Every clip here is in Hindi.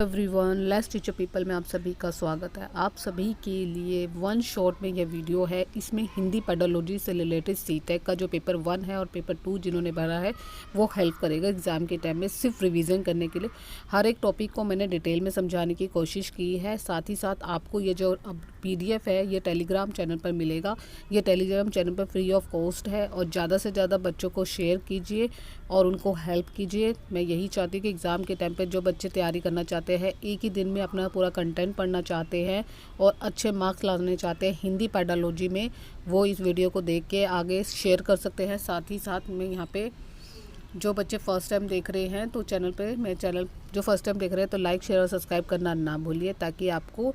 एवरीवन, लेट्स टीचर पीपल में आप सभी का स्वागत है। आप सभी के लिए वन शॉट में यह वीडियो है। इसमें हिंदी पेडोलॉजी से रिलेटेड सीटेक का जो पेपर 1 है और पेपर 2 जिन्होंने भरा है वो हेल्प करेगा एग्ज़ाम के टाइम में सिर्फ रिवीजन करने के लिए। हर एक टॉपिक को मैंने डिटेल में समझाने की कोशिश की है। साथ ही साथ आपको ये जो PDF है ये टेलीग्राम चैनल पर मिलेगा। ये टेलीग्राम चैनल पर फ्री ऑफ कॉस्ट है और ज़्यादा से ज़्यादा बच्चों को शेयर कीजिए और उनको हेल्प कीजिए। मैं यही चाहती हूँ कि एग्ज़ाम के टाइम पर जो बच्चे तैयारी करना चाहते हैं, एक ही दिन में अपना पूरा कंटेंट पढ़ना चाहते हैं और अच्छे मार्क्स लाने चाहते हैं हिंदी पेडोलॉजी में, वो इस वीडियो को देख के आगे शेयर कर सकते हैं। साथ ही साथ मैं यहाँ पे जो बच्चे फर्स्ट टाइम देख रहे हैं तो चैनल जो फर्स्ट टाइम देख रहे हैं तो लाइक शेयर और सब्सक्राइब करना ना भूलिए, ताकि आपको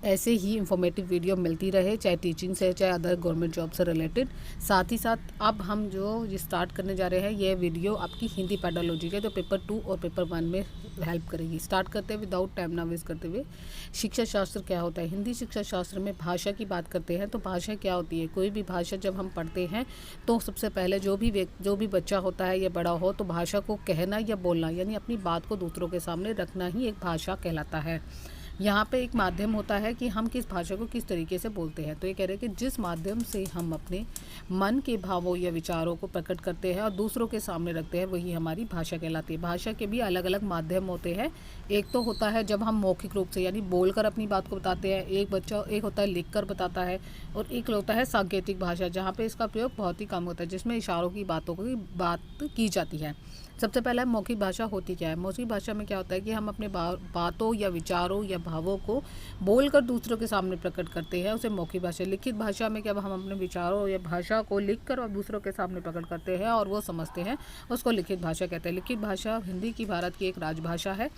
ऐसे ही इंफॉर्मेटिव वीडियो मिलती रहे, चाहे टीचिंग से चाहे अदर गवर्नमेंट जॉब से रिलेटेड। साथ ही साथ अब हम जो ये स्टार्ट करने जा रहे हैं ये वीडियो आपकी हिंदी पेडोलॉजी के, तो पेपर 2 और पेपर 1 में हेल्प करेगी। स्टार्ट करते हैं विदाउट टाइम ना वेस्ट करते हुए। शिक्षा शास्त्र क्या होता है? हिंदी शिक्षा शास्त्र में भाषा की बात करते हैं। तो भाषा क्या होती है? कोई भी भाषा जब हम पढ़ते हैं तो सबसे पहले जो भी बच्चा होता है या बड़ा हो, तो भाषा को कहना या बोलना यानी अपनी बात को दूसरों के सामने रखना ही एक भाषा कहलाता है। यहाँ पे एक माध्यम होता है कि हम किस भाषा को किस तरीके से बोलते हैं। तो ये कह रहे हैं कि जिस माध्यम से हम अपने मन के भावों या विचारों को प्रकट करते हैं और दूसरों के सामने रखते हैं, वही हमारी भाषा कहलाती है। भाषा के भी अलग अलग माध्यम होते हैं। एक तो होता है जब हम मौखिक रूप से यानी बोलकर अपनी बात को बताते हैं, एक होता है लिख कर बताता है, और एक होता है सांकेतिक भाषा जहाँ पर इसका प्रयोग बहुत ही कम होता है, जिसमें इशारों की बातों की बात की जाती है। सबसे पहला मौखिक भाषा होती क्या है? मौखिक भाषा में क्या होता है कि हम अपने बातों या विचारों या भावों को बोलकर दूसरों के सामने प्रकट करते हैं, उसे मौखिक भाषा। लिखित भाषा में क्या हम अपने विचारों या भाषा को लिखकर और दूसरों के सामने प्रकट करते हैं और वो समझते हैं, उसको लिखित भाषा कहते हैं। लिखित भाषा हिंदी की भारत की एक राजभाषा है।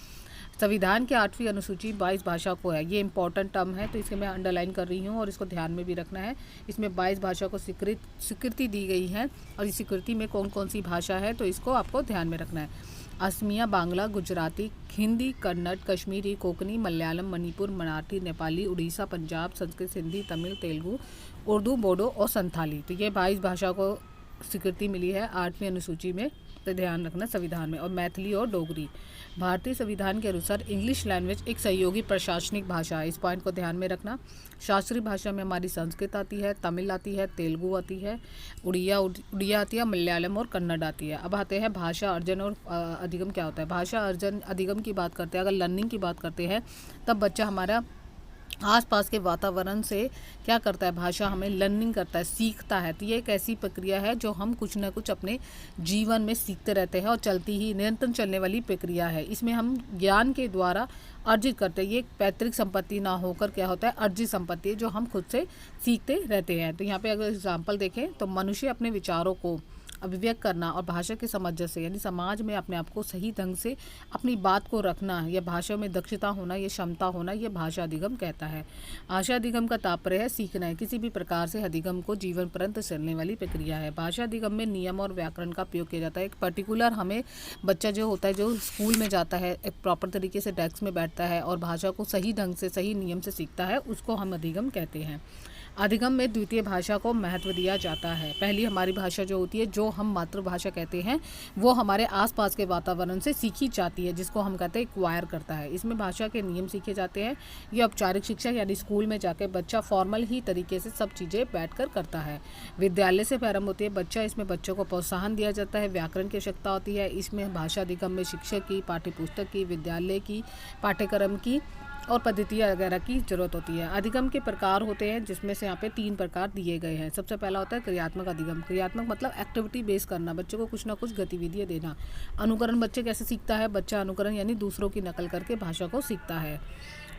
संविधान की 8वीं अनुसूची 22 भाषा को है। ये इंपॉर्टेंट टर्म है तो इसे मैं अंडरलाइन कर रही हूँ और इसको ध्यान में भी रखना है। इसमें 22 भाषा को स्वीकृति दी गई है और इस स्वीकृति में कौन कौन सी भाषा है तो इसको आपको ध्यान में रखना है। असमिया, बांग्ला, गुजराती, हिंदी, कन्नड़, कश्मीरी, कोंकणी, मलयालम, मणिपुर, मराठी, नेपाली, उड़ीसा, पंजाब, संस्कृत, सिंधी, तमिल, तेलुगु, उर्दू, बोडो और संथाली। तो ये 22 भाषा को स्वीकृति मिली है 8वीं अनुसूची में, तो ध्यान रखना संविधान में। और मैथिली और डोगरी। भारतीय संविधान के अनुसार इंग्लिश लैंग्वेज एक सहयोगी प्रशासनिक भाषा है, इस पॉइंट को ध्यान में रखना। शास्त्रीय भाषा में हमारी संस्कृत आती है, तमिल आती है, तेलुगु आती है, उड़िया आती है, मलयालम और कन्नड़ आती है। अब आते हैं भाषा अर्जन और अधिगम क्या होता है। भाषा अर्जन अधिगम की बात करते हैं, अगर लर्निंग की बात करते हैं तब बच्चा हमारा आसपास के वातावरण से क्या करता है, भाषा हमें लर्निंग करता है, सीखता है। तो ये एक ऐसी प्रक्रिया है जो हम कुछ ना कुछ अपने जीवन में सीखते रहते हैं और चलती ही निरंतर चलने वाली प्रक्रिया है। इसमें हम ज्ञान के द्वारा अर्जित करते हैं। ये एक पैतृक संपत्ति ना होकर क्या होता है, अर्जित संपत्ति है जो हम खुद से सीखते रहते हैं। तो यहाँ पे अगर एग्जाम्पल देखें तो मनुष्य अपने विचारों को अभिव्यक्त करना और भाषा के सामंजस्य यानी समाज में अपने आप को सही ढंग से अपनी बात को रखना या भाषा में दक्षता होना या क्षमता होना, यह भाषा अधिगम कहता है। भाषा अधिगम का तात्पर्य है सीखना है। किसी भी प्रकार से अधिगम को जीवन पर्यंत चलने वाली प्रक्रिया है। भाषा अधिगम में नियम और व्याकरण का प्रयोग किया जाता है। एक पर्टिकुलर हमें बच्चा जो होता है जो स्कूल में जाता है, एक प्रॉपर तरीके से डेस्क में बैठता है और भाषा को सही ढंग से सही नियम से सीखता है, उसको हम अधिगम कहते हैं। अधिगम में द्वितीय भाषा को महत्व दिया जाता है। पहली हमारी भाषा जो होती है, जो हम मातृभाषा कहते हैं, वो हमारे आसपास के वातावरण से सीखी जाती है, जिसको हम कहते हैं एक्वायर करता है। इसमें भाषा के नियम सीखे जाते हैं। ये औपचारिक शिक्षा यानी स्कूल में जाकर बच्चा फॉर्मल ही तरीके से सब चीज़ें बैठकर करता है। विद्यालय से प्रारंभ होती है बच्चा, इसमें बच्चों को प्रोत्साहन दिया जाता है। व्याकरण की आवश्यकता होती है। इसमें भाषा अधिगम में शिक्षक की, पाठ्यपुस्तक की, विद्यालय की, पाठ्यक्रम की और पद्धतियाँ वगैरह की जरूरत होती है। अधिगम के प्रकार होते हैं जिसमें से यहाँ पे 3 प्रकार दिए गए हैं। सबसे पहला होता है क्रियात्मक अधिगम। क्रियात्मक मतलब एक्टिविटी बेस करना, बच्चों को कुछ ना कुछ गतिविधियाँ देना। अनुकरण, बच्चे कैसे सीखता है? बच्चा अनुकरण यानी दूसरों की नकल करके भाषा को सीखता है।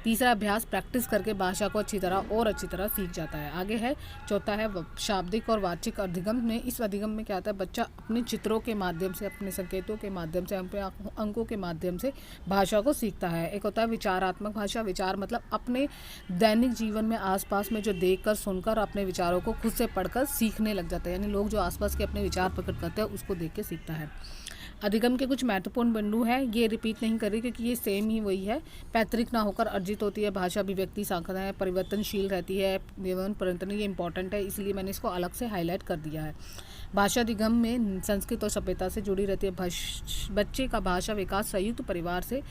तीसरा अभ्यास, प्रैक्टिस करके भाषा को अच्छी तरह सीख जाता है। आगे है चौथा है शाब्दिक और वाचिक अधिगम में। इस अधिगम में क्या होता है, बच्चा अपने चित्रों के माध्यम से, अपने संकेतों के माध्यम से, अपने अंकों के माध्यम से भाषा को सीखता है। एक होता है विचारात्मक भाषा। विचार मतलब अपने दैनिक जीवन में आसपास में जो देखकर सुनकर अपने विचारों को खुद से पढ़कर सीखने लग जाता है, यानी लोग जो आसपास के अपने विचार प्रकट करते हैं उसको देख के सीखता है। अधिगम के कुछ महत्वपूर्ण बिंदु हैं, ये रिपीट नहीं कर रही क्योंकि ये सेम ही वही है। पैतृक ना होकर अर्जित होती है। भाषा अभिव्यक्ति शाखाएं परिवर्तनशील रहती है एवं परंतु ये इंपॉर्टेंट है, इसलिए मैंने इसको अलग से हाईलाइट कर दिया है। भाषा अधिगम में संस्कृत और सभ्यता से जुड़ी रहती है। बच्चे का भाषा विकास संयुक्त परिवार से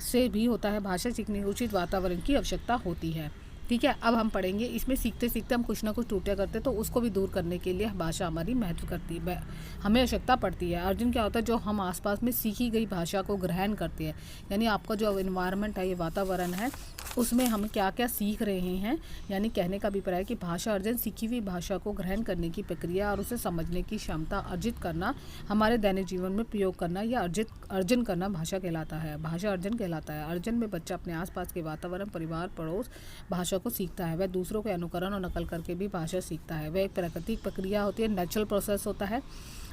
से भी होता है। भाषा सीखने के उचित वातावरण की आवश्यकता होती है। ठीक है, अब हम पढ़ेंगे। इसमें सीखते सीखते हम कुछ ना कुछ त्रुटियां करते हैं, तो उसको भी दूर करने के लिए भाषा हमारी महत्व करती है, हमें आवश्यकता पड़ती है। अर्जुन क्या होता है, जो हम आसपास में सीखी गई भाषा को ग्रहण करते हैं, यानी आपका जो इन्वायरमेंट है, ये वातावरण है, उसमें हम क्या क्या सीख रहे हैं। यानी कहने का अभिप्राय है कि भाषा अर्जन सीखी हुई भाषा को ग्रहण करने की प्रक्रिया और उसे समझने की क्षमता अर्जित करना, हमारे दैनिक जीवन में प्रयोग करना या अर्जन करना भाषा कहलाता है। भाषा अर्जन कहलाता है। अर्जन में बच्चा अपने आसपास के वातावरण, परिवार, पड़ोस, भाषा को सीखता है। वह दूसरों के अनुकरण और नकल करके भी भाषा सीखता है। वह एक प्राकृतिक प्रक्रिया होती है, नेचुरल प्रोसेस होता है।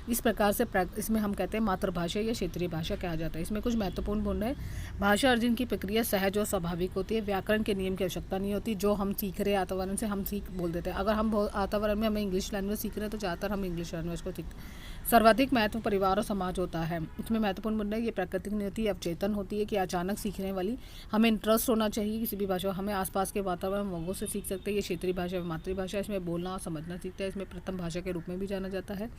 इस प्रकार से इसमें हम कहते हैं मातृभाषा या क्षेत्रीय भाषा कहा जाता है। इसमें कुछ महत्वपूर्ण गुण है। भाषा अर्जन की प्रक्रिया सहज और स्वाभाविक होती है। व्याकरण के नियम की आवश्यकता नहीं होती। जो हम सीख रहे हैं वातावरण से, हम सीख बोल देते हैं। अगर हम वातावरण में हमें इंग्लिश लैंग्वेज सीख रहे हैं, तो ज़्यादातर हम इंग्लिश लैंग्वेज को सीखते हैं। सर्वाधिक महत्व परिवार और समाज होता है। इसमें महत्वपूर्ण मुद्दा ये प्राकृतिक नहीं होती, अवचेतन होती है कि अचानक सीखने वाली। हमें इंटरेस्ट होना चाहिए किसी भी भाषा। हमें आसपास के वातावरण, लोगों से सीख सकते हैं। ये क्षेत्रीय भाषा, मातृभाषा, इसमें बोलना और समझना सीखता है। इसमें प्रथम भाषा के रूप में भी जाना जाता है।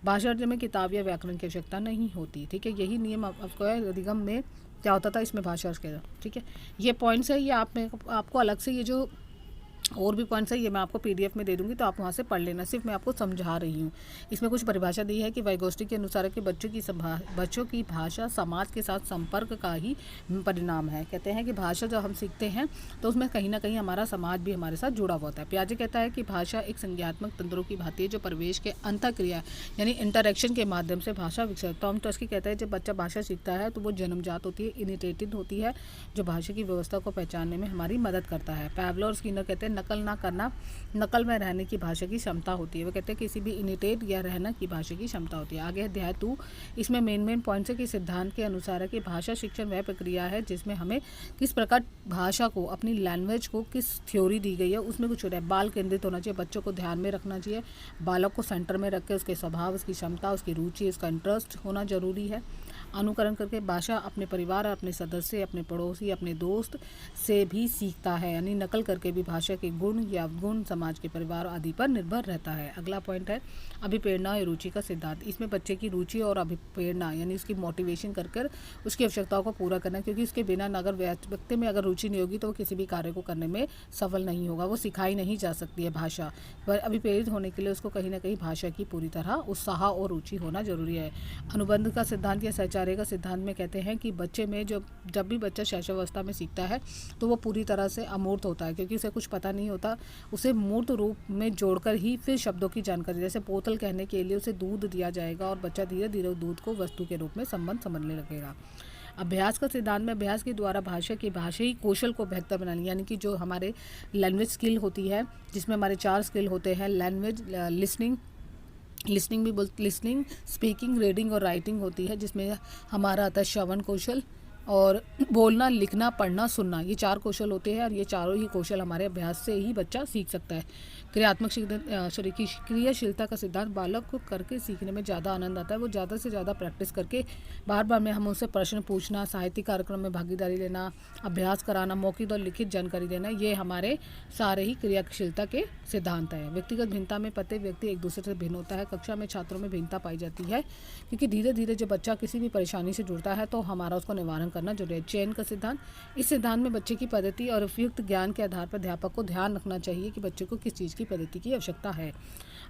भाषा अर्जन में किताब या व्याकरण की आवश्यकता नहीं होती। ठीक है, यही नियम आपको अधिगम में क्या होता था, इसमें भाषा अर्ज किया। ठीक है, ये पॉइंट्स है, ये आपको अलग से ये जो और भी पॉइंट्स है, ये मैं आपको पीडीएफ में दे दूंगी, तो आप वहाँ से पढ़ लेना। सिर्फ मैं आपको समझा रही हूँ। इसमें कुछ परिभाषा दी है कि वाइगोस्टी के अनुसार कि बच्चों की भाषा समाज के साथ संपर्क का ही परिणाम है। कहते हैं कि भाषा जब हम सीखते हैं, तो उसमें कहीं ना कहीं हमारा समाज भी हमारे साथ जुड़ा हुआ होता है। पियाजे कहता है कि भाषा एक संज्ञात्मक तंत्रों की भांति है, जो प्रवेश के अंतःक्रिया यानी इंटरेक्शन के माध्यम से भाषा विकसित। टॉम टस्की कहता है, जब बच्चा भाषा सीखता है तो वो जन्मजात होती है, इनिटेटेड होती है, जो भाषा की व्यवस्था को पहचानने में हमारी मदद करता है। पैवलो और स्किनर कहते हैं, नकल ना करना नकल में रहने की भाषा की क्षमता होती है। वो कहते हैं किसी भी इनिटेट या रहना की भाषा की क्षमता होती है। आगे अध्याय 2, इसमें मेन पॉइंट्स है कि सिद्धांत के अनुसार है कि भाषा शिक्षण वह प्रक्रिया है जिसमें हमें किस प्रकार भाषा को, अपनी लैंग्वेज को किस थ्योरी दी गई है, उसमें कुछ हो रहा है। बाल केंद्रित होना चाहिए, बच्चों को ध्यान में रखना चाहिए। बालक को सेंटर में रख के उसके स्वभाव, उसकी क्षमता, उसकी रुचि, उसका इंटरेस्ट होना जरूरी है। अनुकरण करके भाषा अपने परिवार, अपने सदस्य, अपने पड़ोसी, अपने दोस्त से भी सीखता है। यानी नकल करके भी भाषा के गुण या अवगुण समाज के परिवार आदि पर निर्भर रहता है। अगला पॉइंट है अभिप्रेरणा और रुचि का सिद्धांत। इसमें बच्चे की रुचि और अभिप्रेरणा यानी उसकी मोटिवेशन कर उसकी आवश्यकताओं को पूरा करना, क्योंकि उसके बिना अगर व्यक्ति में अगर रुचि नहीं होगी तो वो किसी भी कार्य को करने में सफल नहीं होगा। वो सिखाई नहीं जा सकती है भाषा, पर अभिप्रेरित होने के लिए उसको कहीं ना कहीं भाषा की पूरी तरह उत्साह और रुचि होना जरूरी है। अनुबंध का सिद्धांत या सहचार्य का सिद्धांत में कहते हैं कि बच्चे में जब भी बच्चा शैशवावस्था में सीखता है तो वो पूरी तरह से अमूर्त होता है, क्योंकि उसे कुछ पता नहीं होता। उसे मूर्त रूप में जोड़कर ही फिर शब्दों की जानकारी, जैसे बोतल कहने के लिए उसे दूध दिया जाएगा और बच्चा धीरे धीरे दूध को वस्तु के रूप में संबंध समझने लगेगा। अभ्यास का सिद्धांत में अभ्यास के द्वारा भाषा की भाषाई कौशल को बेहतर बनाने, यानी कि जो हमारे लैंग्वेज स्किल होती है, जिसमें हमारे 4 स्किल होते हैं। लैंग्वेज लिसनिंग, स्पीकिंग, रीडिंग और राइटिंग होती है, जिसमें हमारा आता है श्रवण कौशल और बोलना, लिखना, पढ़ना, सुनना। ये 4 कौशल होते हैं और ये चारों ही कौशल हमारे अभ्यास से ही बच्चा सीख सकता है। क्रियाशीलता का सिद्धांत, बालक को करके सीखने में ज़्यादा आनंद आता है। वो ज़्यादा से ज़्यादा प्रैक्टिस करके बार बार में हम उनसे प्रश्न पूछना, साहित्यिक कार्यक्रम में भागीदारी लेना, अभ्यास कराना, मौखिक और लिखित जानकारी देना, ये हमारे सारे ही क्रियाशीलता के सिद्धांत हैं। व्यक्तिगत भिन्नता में प्रत्येक व्यक्ति एक दूसरे से भिन्न होता है। कक्षा में छात्रों में भिन्नता पाई जाती है, क्योंकि धीरे धीरे जब बच्चा किसी भी परेशानी से जुड़ता है तो हमारा उसको निवारण करना जरूरी है। चयन का सिद्धांत, इस सिद्धांत में बच्चे की पद्धति और उपयुक्त ज्ञान के आधार पर अध्यापक को ध्यान रखना चाहिए कि बच्चे को किस चीज़ की पद्धति की आवश्यकता है।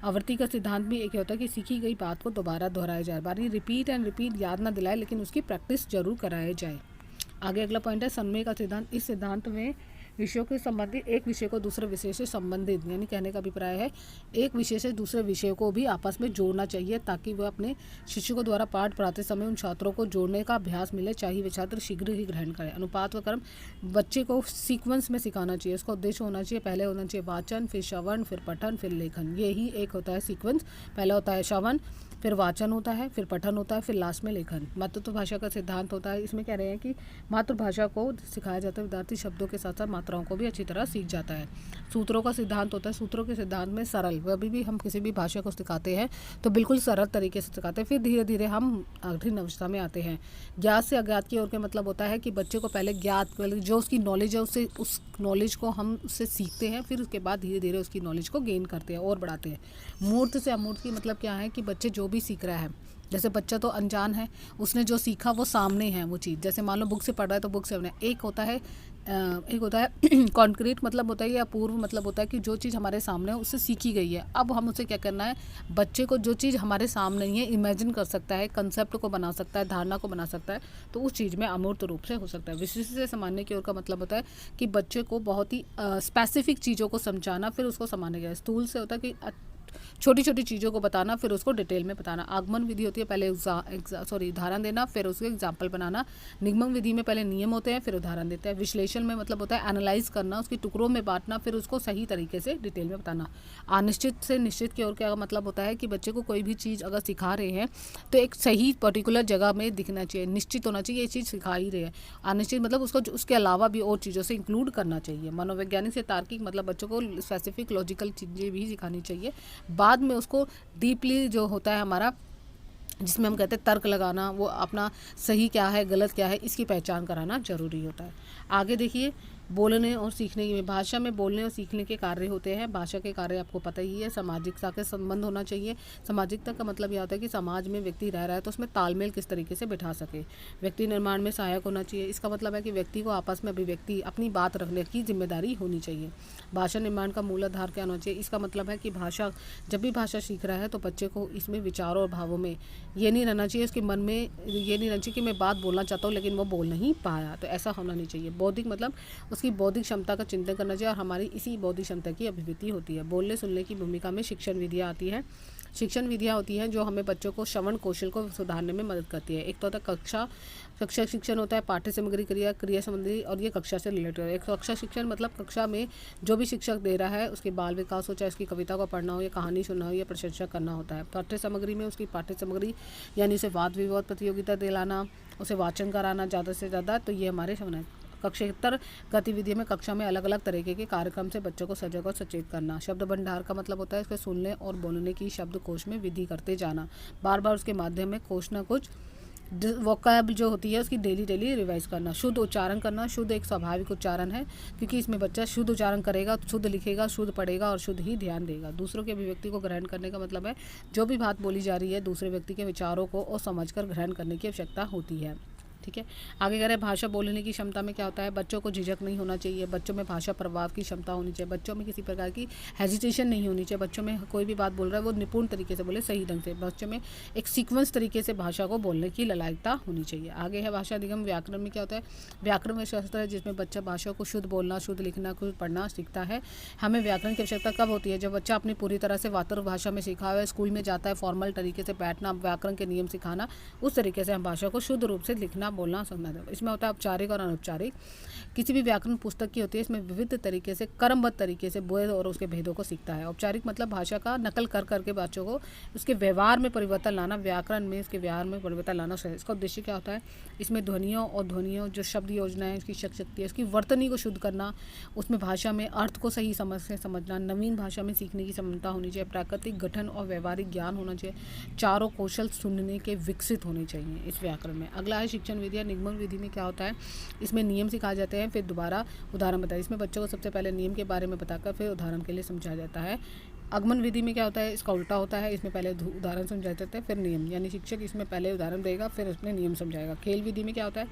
आवृत्ति का सिद्धांत भी एक होता है कि सीखी गई बात को दोबारा दोहराया जाए। बार रिपीट याद ना दिलाए, लेकिन उसकी प्रैक्टिस जरूर कराया जाए। आगे अगला पॉइंट है समन्वय का सिद्धांत। इस सिद्धांत में विषयों के संबंधित एक विषय को दूसरे विषय से संबंधित, यानी कहने का अभिप्राय है एक विषय से दूसरे विषय को भी आपस में जोड़ना चाहिए, ताकि वह अपने शिक्षकों द्वारा पाठ पढ़ाते समय उन छात्रों को जोड़ने का अभ्यास मिले, चाहे वे छात्र शीघ्र ही ग्रहण करें। अनुपात व क्रम, बच्चे को सीक्वेंस में सिखाना चाहिए। उसका उद्देश्य होना चाहिए, पहले होना चाहिए वाचन, फिर श्रवण, फिर पठन, फिर लेखन। ये ही एक होता है सीक्वेंस। पहला होता है श्रवण, फिर वाचन होता है, फिर पठन होता है, फिर लास्ट में लेखन। मातृभाषा का सिद्धांत होता है, इसमें कह रहे हैं कि मातृभाषा को सिखाया जाता है, विद्यार्थी शब्दों के साथ साथ मात्राओं को भी अच्छी तरह सीख जाता है। सूत्रों का सिद्धांत होता है, सूत्रों के सिद्धांत में सरल, अभी भी हम किसी भी भाषा को सिखाते हैं तो बिल्कुल सरल तरीके से सिखाते हैं, फिर धीरे धीरे हम कठिन अवस्था में आते हैं। ज्ञात से अज्ञात की ओर का मतलब होता है कि बच्चे को पहले ज्ञात, जो उसकी नॉलेज है उससे उस नॉलेज को हम उससे सीखते हैं, फिर उसके बाद धीरे धीरे उसकी नॉलेज को गेन करते हैं और बढ़ाते हैं। मूर्त से अमूर्त की मतलब क्या है कि बच्चे जो भी सीख रहा है। जैसे बच्चा तो अनजान है, उसने जो सीखा वो सामने है वो चीज़। जैसे मान लो बुक से पढ़ रहा है तो बुक से हमने एक होता है कॉन्क्रीट मतलब होता है या अपूर्व मतलब होता है कि जो चीज़ हमारे सामने है उससे सीखी गई है। अब हम उसे क्या करना है, बच्चे को जो चीज़ हमारे सामने नहीं है इमेजिन कर सकता है, कंसेप्ट को बना सकता है, धारणा को बना सकता है, तो उस चीज़ में अमूर्त रूप से हो सकता है। विशिष्ट से सामान्य की ओर का मतलब होता है कि बच्चे को बहुत ही स्पेसिफिक चीज़ों को समझाना, फिर उसको समझने गया। स्थूल से होता है कि छोटी छोटी चीज़ों को बताना, फिर उसको डिटेल में बताना। आगमन विधि होती है पहले उदाहरण देना, फिर उसको एग्जाम्पल बनाना। निगमन विधि में पहले नियम होते हैं, फिर उदाहरण देते हैं। विश्लेषण में मतलब होता है एनालाइज करना, उसकी टुकड़ों में बांटना, फिर उसको सही तरीके से डिटेल में बताना। अनिश्चित से निश्चित की ओर क्या मतलब होता है कि बच्चे को कोई भी चीज़ अगर सिखा रहे हैं तो एक सही पर्टिकुलर जगह में दिखना चाहिए, निश्चित होना चाहिए ये चीज़ सिखा ही रहे हैं। अनिश्चित मतलब उसको उसके अलावा भी और चीज़ों से इंक्लूड करना चाहिए। मनोवैज्ञानिक से तार्किक मतलब बच्चों को स्पेसिफिक लॉजिकल चीज़ें भी सिखानी चाहिए। बाद में उसको डीपली जो होता है हमारा, जिसमें हम कहते हैं तर्क लगाना, वो अपना सही क्या है गलत क्या है इसकी पहचान कराना जरूरी होता है। आगे देखिए, बोलने और सीखने की भाषा में बोलने और सीखने के कार्य होते हैं। भाषा के कार्य आपको पता ही है, सामाजिकता के संबंध होना चाहिए। सामाजिकता का मतलब यह होता है कि समाज में व्यक्ति रह रहा है तो उसमें तालमेल किस तरीके से बिठा सके। व्यक्ति निर्माण में सहायक होना चाहिए। इसका मतलब है कि व्यक्ति को आपस में अभिव्यक्ति अपनी बात रखने की जिम्मेदारी होनी चाहिए। भाषा निर्माण का मूल आधार क्या होना चाहिए, इसका मतलब है कि भाषा जब भी भाषा सीख रहा है तो बच्चे को इसमें विचारों और भावों में ये नहीं रहना चाहिए, उसके मन में ये नहीं रहना चाहिए कि मैं बात बोलना चाहता हूँ लेकिन वो बोल नहीं पाया, तो ऐसा होना नहीं चाहिए। बौद्धिक मतलब उसकी बौद्धिक क्षमता का चिंतन करना चाहिए और हमारी इसी बौद्धिक क्षमता की अभिव्यक्ति होती है। बोलने सुनने की भूमिका में शिक्षण विधियाँ आती है। शिक्षण विधियाँ होती हैं जो हमें बच्चों को श्रवण कौशल को सुधारने में मदद करती है। एक तो होता है कक्षा शिक्षण होता है, पाठ्य सामग्री क्रिया संबंधी, और ये कक्षा से रिलेटेड है। एक कक्षा शिक्षण मतलब कक्षा में जो भी शिक्षक दे रहा है उसके बाल विकास हो, चाहे उसकी कविता को पढ़ना हो या कहानी सुनना हो या प्रशंसा करना होता है। पाठ्य सामग्री में उसकी पाठ्य सामग्री यानी उसे वाद विवाद प्रतियोगिता दिलाना, उसे वाचन कराना ज़्यादा से ज़्यादा, तो ये हमारे समझ। कक्षेतर गतिविधि में कक्षा में अलग अलग तरीके के कार्यक्रम से बच्चों को सजग और सचेत करना। शब्द भंडार का मतलब होता है इसके सुनने और बोलने की शब्दकोश में वृद्धि करते जाना, बार बार उसके माध्यम में कुछ ना कुछ वोकैब जो होती है उसकी डेली रिवाइज करना। शुद्ध उच्चारण करना, शुद्ध एक स्वाभाविक उच्चारण है क्योंकि इसमें बच्चा शुद्ध उच्चारण करेगा, शुद्ध लिखेगा, शुद्ध पढ़ेगा और शुद्ध ही ध्यान देगा। दूसरों के अभिव्यक्ति को ग्रहण करने का मतलब है जो भी बात बोली जा रही है दूसरे व्यक्ति के विचारों को और समझकर ग्रहण करने की आवश्यकता होती है। ठीक है, आगे कह रहे हैं भाषा बोलने की क्षमता में क्या होता है, बच्चों को झिझक नहीं होना चाहिए, बच्चों में भाषा प्रभाव की क्षमता होनी चाहिए, बच्चों में किसी प्रकार की हेजिटेशन नहीं होनी चाहिए, बच्चों में कोई भी बात बोल रहा है वो निपुण तरीके से बोले, सही ढंग से, बच्चों में एक सीक्वेंस तरीके से भाषा को बोलने की ललायकता होनी चाहिए। आगे है भाषा निगम। व्याकरण में क्या होता है, व्याकरण में शास्त्र है जिसमें बच्चा भाषा को शुद्ध बोलना, शुद्ध लिखना, शुद्ध पढ़ना सीखता है। हमें व्याकरण की आवश्यकता कब होती है, जब बच्चा अपनी पूरी तरह से मातृभाषा में सीखा हुआ है, स्कूल में जाता है, फॉर्मल तरीके से बैठना, व्याकरण के नियम सिखाना, उस तरीके से हम भाषा को शुद्ध रूप से लिखना बोलना समझना। इसमें होता है औपचारिक और अनौपचारिक। किसी भी व्याकरण पुस्तक की होती है इसमें विविध तरीके से क्रमबद्ध तरीके से बोध और उसके भेदों को सीखता है। औपचारिक मतलब भाषा का नकल कर करके बच्चों को उसके व्यवहार में परिवर्तन लाना, व्याकरण में उसके व्यवहार में परिवर्तन लाना। इसका उद्देश्य क्या होता है, इसमें ध्वनियों और ध्वनियों जो शब्द योजना है उसकी शक्ति है, उसकी वर्तनी को शुद्ध करना, उसमें भाषा में अर्थ को सही समझ से समझना, नवीन भाषा में सीखने की क्षमता होनी चाहिए, प्राकृतिक गठन और व्यवहारिक ज्ञान होना चाहिए, चारों कौशल सुनने के विकसित होने चाहिए इस व्याकरण में। अगला है शिक्षण विधि। निगमन विधि में क्या होता है, इसमें नियम सिखाए जाते हैं, फिर दोबारा उदाहरण बताए। इसमें बच्चों को सबसे पहले नियम के बारे में बताकर फिर उदाहरण के लिए समझाया जाता है। आगमन विधि में क्या होता है, इसका उल्टा होता है, इसमें पहले उदाहरण समझाए जाते हैं फिर नियम, यानी शिक्षक इसमें पहले उदाहरण देगा फिर उसमें नियम समझाएगा। खेल विधि में क्या होता है,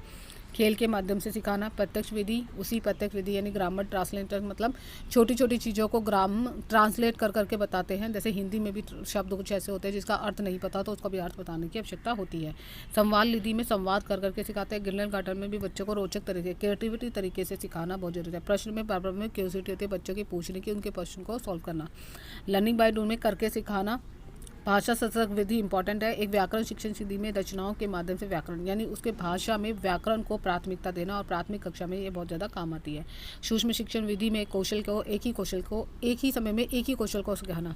खेल के माध्यम से सिखाना। प्रत्यक्ष विधि, उसी प्रत्यक्ष विधि यानी ग्रामर ट्रांसलेटर मतलब छोटी छोटी चीज़ों को ग्राम ट्रांसलेट कर करके बताते हैं। जैसे हिंदी में भी शब्द कुछ ऐसे होते हैं जिसका अर्थ नहीं पता तो उसका भी अर्थ बताने की आवश्यकता होती है। संवाद विधि में संवाद कर करके सिखाते हैं। गिरलन गार्डन में भी बच्चों को रोचक तरीके क्रिएटिविटी तरीके से सिखाना बहुत जरूरी है। प्रश्न में बार बार में क्यूरियोसिटी होती है बच्चों की पूछने की, उनके प्रश्न को सॉल्व करना। लर्निंग बाय डूइंग में करके सिखाना। भाषा सतर्क विधि इंपॉर्टेंट है। एक व्याकरण शिक्षण विधि में रचनाओं के माध्यम से व्याकरण यानी उसके भाषा में व्याकरण को प्राथमिकता देना और प्राथमिक कक्षा में ये बहुत ज़्यादा काम आती है। सूक्ष्म शिक्षण विधि में कौशल को एक ही समय में एक ही कौशल को सिखाना।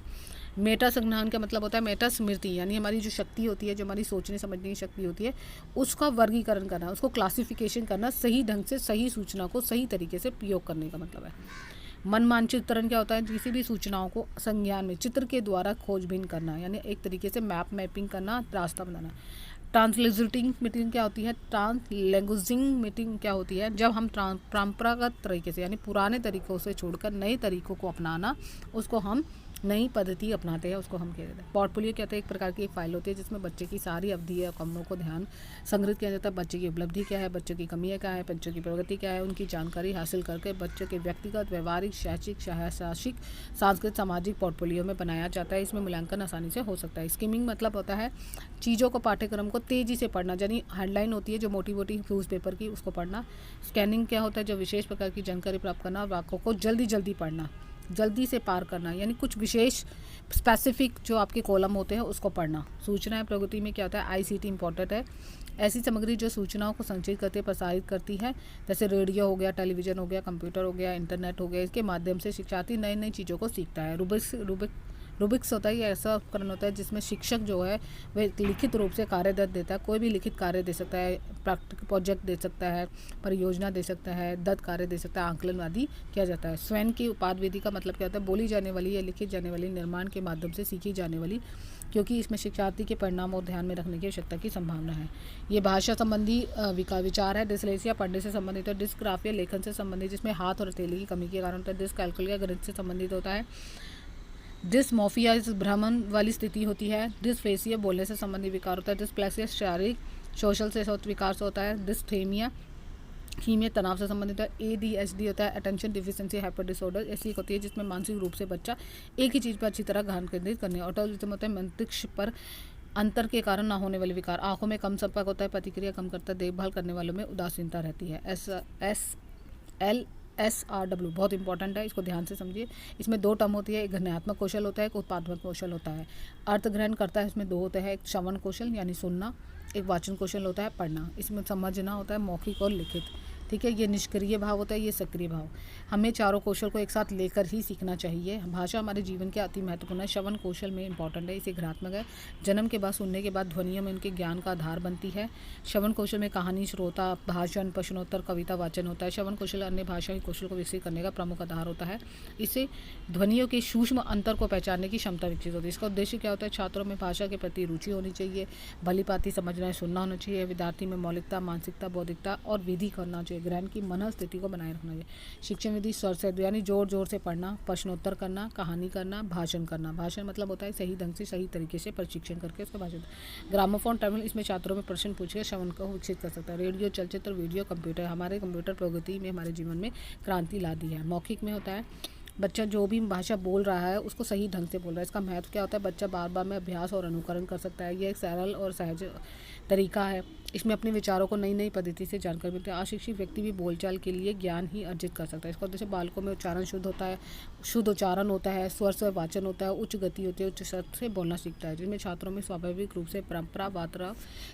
मेटा संज्ञान का मतलब होता है मेटा स्मृति, यानी हमारी जो शक्ति होती है, जो हमारी सोचने समझने की शक्ति होती है, उसका वर्गीकरण करना, उसको क्लासिफिकेशन करना, सही ढंग से सही सूचना को सही तरीके से प्रयोग करने का मतलब है। मन मानचित्रण क्या होता है, किसी भी सूचनाओं को संज्ञान में चित्र के द्वारा खोजबीन करना, यानी एक तरीके से मैपिंग करना, रास्ता बनाना। ट्रांसलेटिंग मीटिंग क्या होती है, ट्रांसलैंग्वेजिंग मीटिंग क्या होती है, जब हम परंपरागत तरीके से यानी पुराने तरीकों से छोड़कर नए तरीकों को अपनाना, उसको हम नई पद्धति अपनाते हैं उसको हम कहते हैं। पोर्टफोलियो क्या होता है, एक प्रकार की एक फाइल होती है जिसमें बच्चे की सारी अवधि और कमों को ध्यान संग्रहित किया जाता है। बच्चे की उपलब्धि क्या है, बच्चों की कमियाँ क्या है, बच्चों की प्रगति क्या है, उनकी जानकारी हासिल करके बच्चों के व्यक्तिगत, व्यवहारिक, शैक्षिक, साहसिक, सांस्कृतिक, सामाजिक पोर्टफोलियो में बनाया जाता है। इसमें मूल्यांकन आसानी से हो सकता है। स्किमिंग मतलब होता है चीज़ों को, पाठ्यक्रम को तेज़ी से पढ़ना, यानी हेडलाइन होती है जो मोटी मोटी न्यूज़ पेपर की, उसको पढ़ना। स्कैनिंग क्या होता है, जो विशेष प्रकार की जानकारी प्राप्त करना, वाक्यों को जल्दी जल्दी पढ़ना, जल्दी से पार करना, यानी कुछ विशेष स्पेसिफिक जो आपके कॉलम होते हैं उसको पढ़ना। सूचना प्रगति में क्या होता है, आईसीटी इंपॉर्टेंट है। ऐसी सामग्री जो सूचनाओं को संचित करते प्रसारित करती है, जैसे रेडियो हो गया, टेलीविज़न हो गया, कंप्यूटर हो गया, इंटरनेट हो गया, इसके माध्यम से शिक्षार्थी नई नई चीज़ों को सीखता है। रूबिक्स होता है, ये ऐसा उपकरण होता है जिसमें शिक्षक जो है वह लिखित रूप से कार्य देता है। कोई भी लिखित कार्य दे सकता है, प्रैक्टिकल प्रोजेक्ट दे सकता है, परियोजना दे सकता है, दत्त कार्य दे सकता है, आंकलन आदि किया जाता है। स्वयं की उपाद विधि का मतलब क्या होता है, बोली जाने वाली या लिखी जाने वाली, निर्माण के माध्यम से सीखी जाने वाली, क्योंकि इसमें शिक्षार्थी के परिणाम और ध्यान में रखने की आवश्यकता की संभावना है। ये भाषा संबंधी विचार है। डिसलेक्सिया पढ़ने से संबंधित है। डिस्ग्राफिया लेखन से संबंधित, जिसमें हाथ और हथेली की कमी के कारण होता है। डिसकैल्कुलिया गणित से संबंधित होता है। डिसमोफिया इस भ्रमण वाली स्थिति होती है। डिसफेसिया बोलने से संबंधित विकार होता है। डिसप्लेक्सिया शारीरिक सोशल से विकार से होता है। डिस्थेमिया हीमिया तनाव से संबंधित है। ADHD होता है, अटेंशन डिफिशिएंसी हाइपर डिसऑर्डर, ऐसी होती है जिसमें मानसिक रूप से बच्चा एक ही चीज़ पर अच्छी तरह ध्यान केंद्रित करने। ऑटिज्म होता है मस्तिष्क पर अंतर के कारण ना होने वाले विकार। आंखों में कम संपर्क होता है, प्रतिक्रिया कम करता है, देखभाल करने वालों में उदासीनता रहती है। SRW बहुत इंपॉर्टेंट है, इसको ध्यान से समझिए। इसमें 2 टर्म होती है, एक घनात्मक कौशल होता है, एक उत्पादक कौशल होता है। अर्थ ग्रहण करता है, इसमें 2 होते हैं, एक श्रवण कौशल यानी सुनना, एक वाचन कौशल होता है पढ़ना। इसमें समझना होता है मौखिक और लिखित, ठीक है। ये निष्क्रिय भाव होता है, ये सक्रिय भाव। हमें चारों कौशल को एक साथ लेकर ही सीखना चाहिए। भाषा हमारे जीवन के अति महत्वपूर्ण है। श्रवण कौशल में इंपॉर्टेंट है, इसे घनात्मक है। जन्म के बाद सुनने के बाद ध्वनियों में उनके ज्ञान का आधार बनती है। श्रवण कौशल में कहानी, श्रोता, भाषण, प्रश्नोत्तर, कविता, वाचन होता है। श्रवण कौशल अन्य भाषा के कौशल को विकसित करने का प्रमुख आधार होता है। इससे ध्वनियों के सूक्ष्म अंतर को पहचानने की क्षमता विकसित होती है। इसका उद्देश्य क्या होता है, छात्रों में भाषा के प्रति रुचि होनी चाहिए, भली भांति समझना है, सुनना होना चाहिए। विद्यार्थी में मौलिकता, मानसिकता, बौद्धिकता और विधि करना चाहिए। ग्रहण की मन स्थिति को बनाए रखना चाहिए। शिक्षण विधि स्वर से, यानी जोर जोर से पढ़ना, प्रश्नोत्तर करना, कहानी करना, भाषण करना। भाषण मतलब होता है सही ढंग से, सही तरीके से प्रशिक्षण करके उसका भाषण। ग्रामोफोन टर्मिनल, इसमें छात्रों में प्रश्न पूछकर श्रवण को विकसित कर सकता है। रेडियो, चलचित्र, वीडियो, कंप्यूटर हमारे कंप्यूटर प्रगति में हमारे जीवन में क्रांति ला दी है। मौखिक में होता है बच्चा जो भी भाषा बोल रहा है उसको सही ढंग से बोल रहा है। इसका महत्व क्या होता है, बच्चा बार बार में अभ्यास और अनुकरण कर सकता है। यह एक सरल और सहज तरीका है। इसमें अपने विचारों को नई नई पद्धति से जानकारी मिलती है। अशिक्षित व्यक्ति भी बोलचाल के लिए ज्ञान ही अर्जित कर सकता है। इसका उद्देश्य बालकों में उच्चारण शुद्ध होता है, शुद्ध उच्चारण होता है, स्वर से वाचन होता है, उच्च गति होती है, उच्च शब्द से बोलना सीखता है, जिसमें छात्रों में स्वाभाविक रूप से परंपरा वार्ता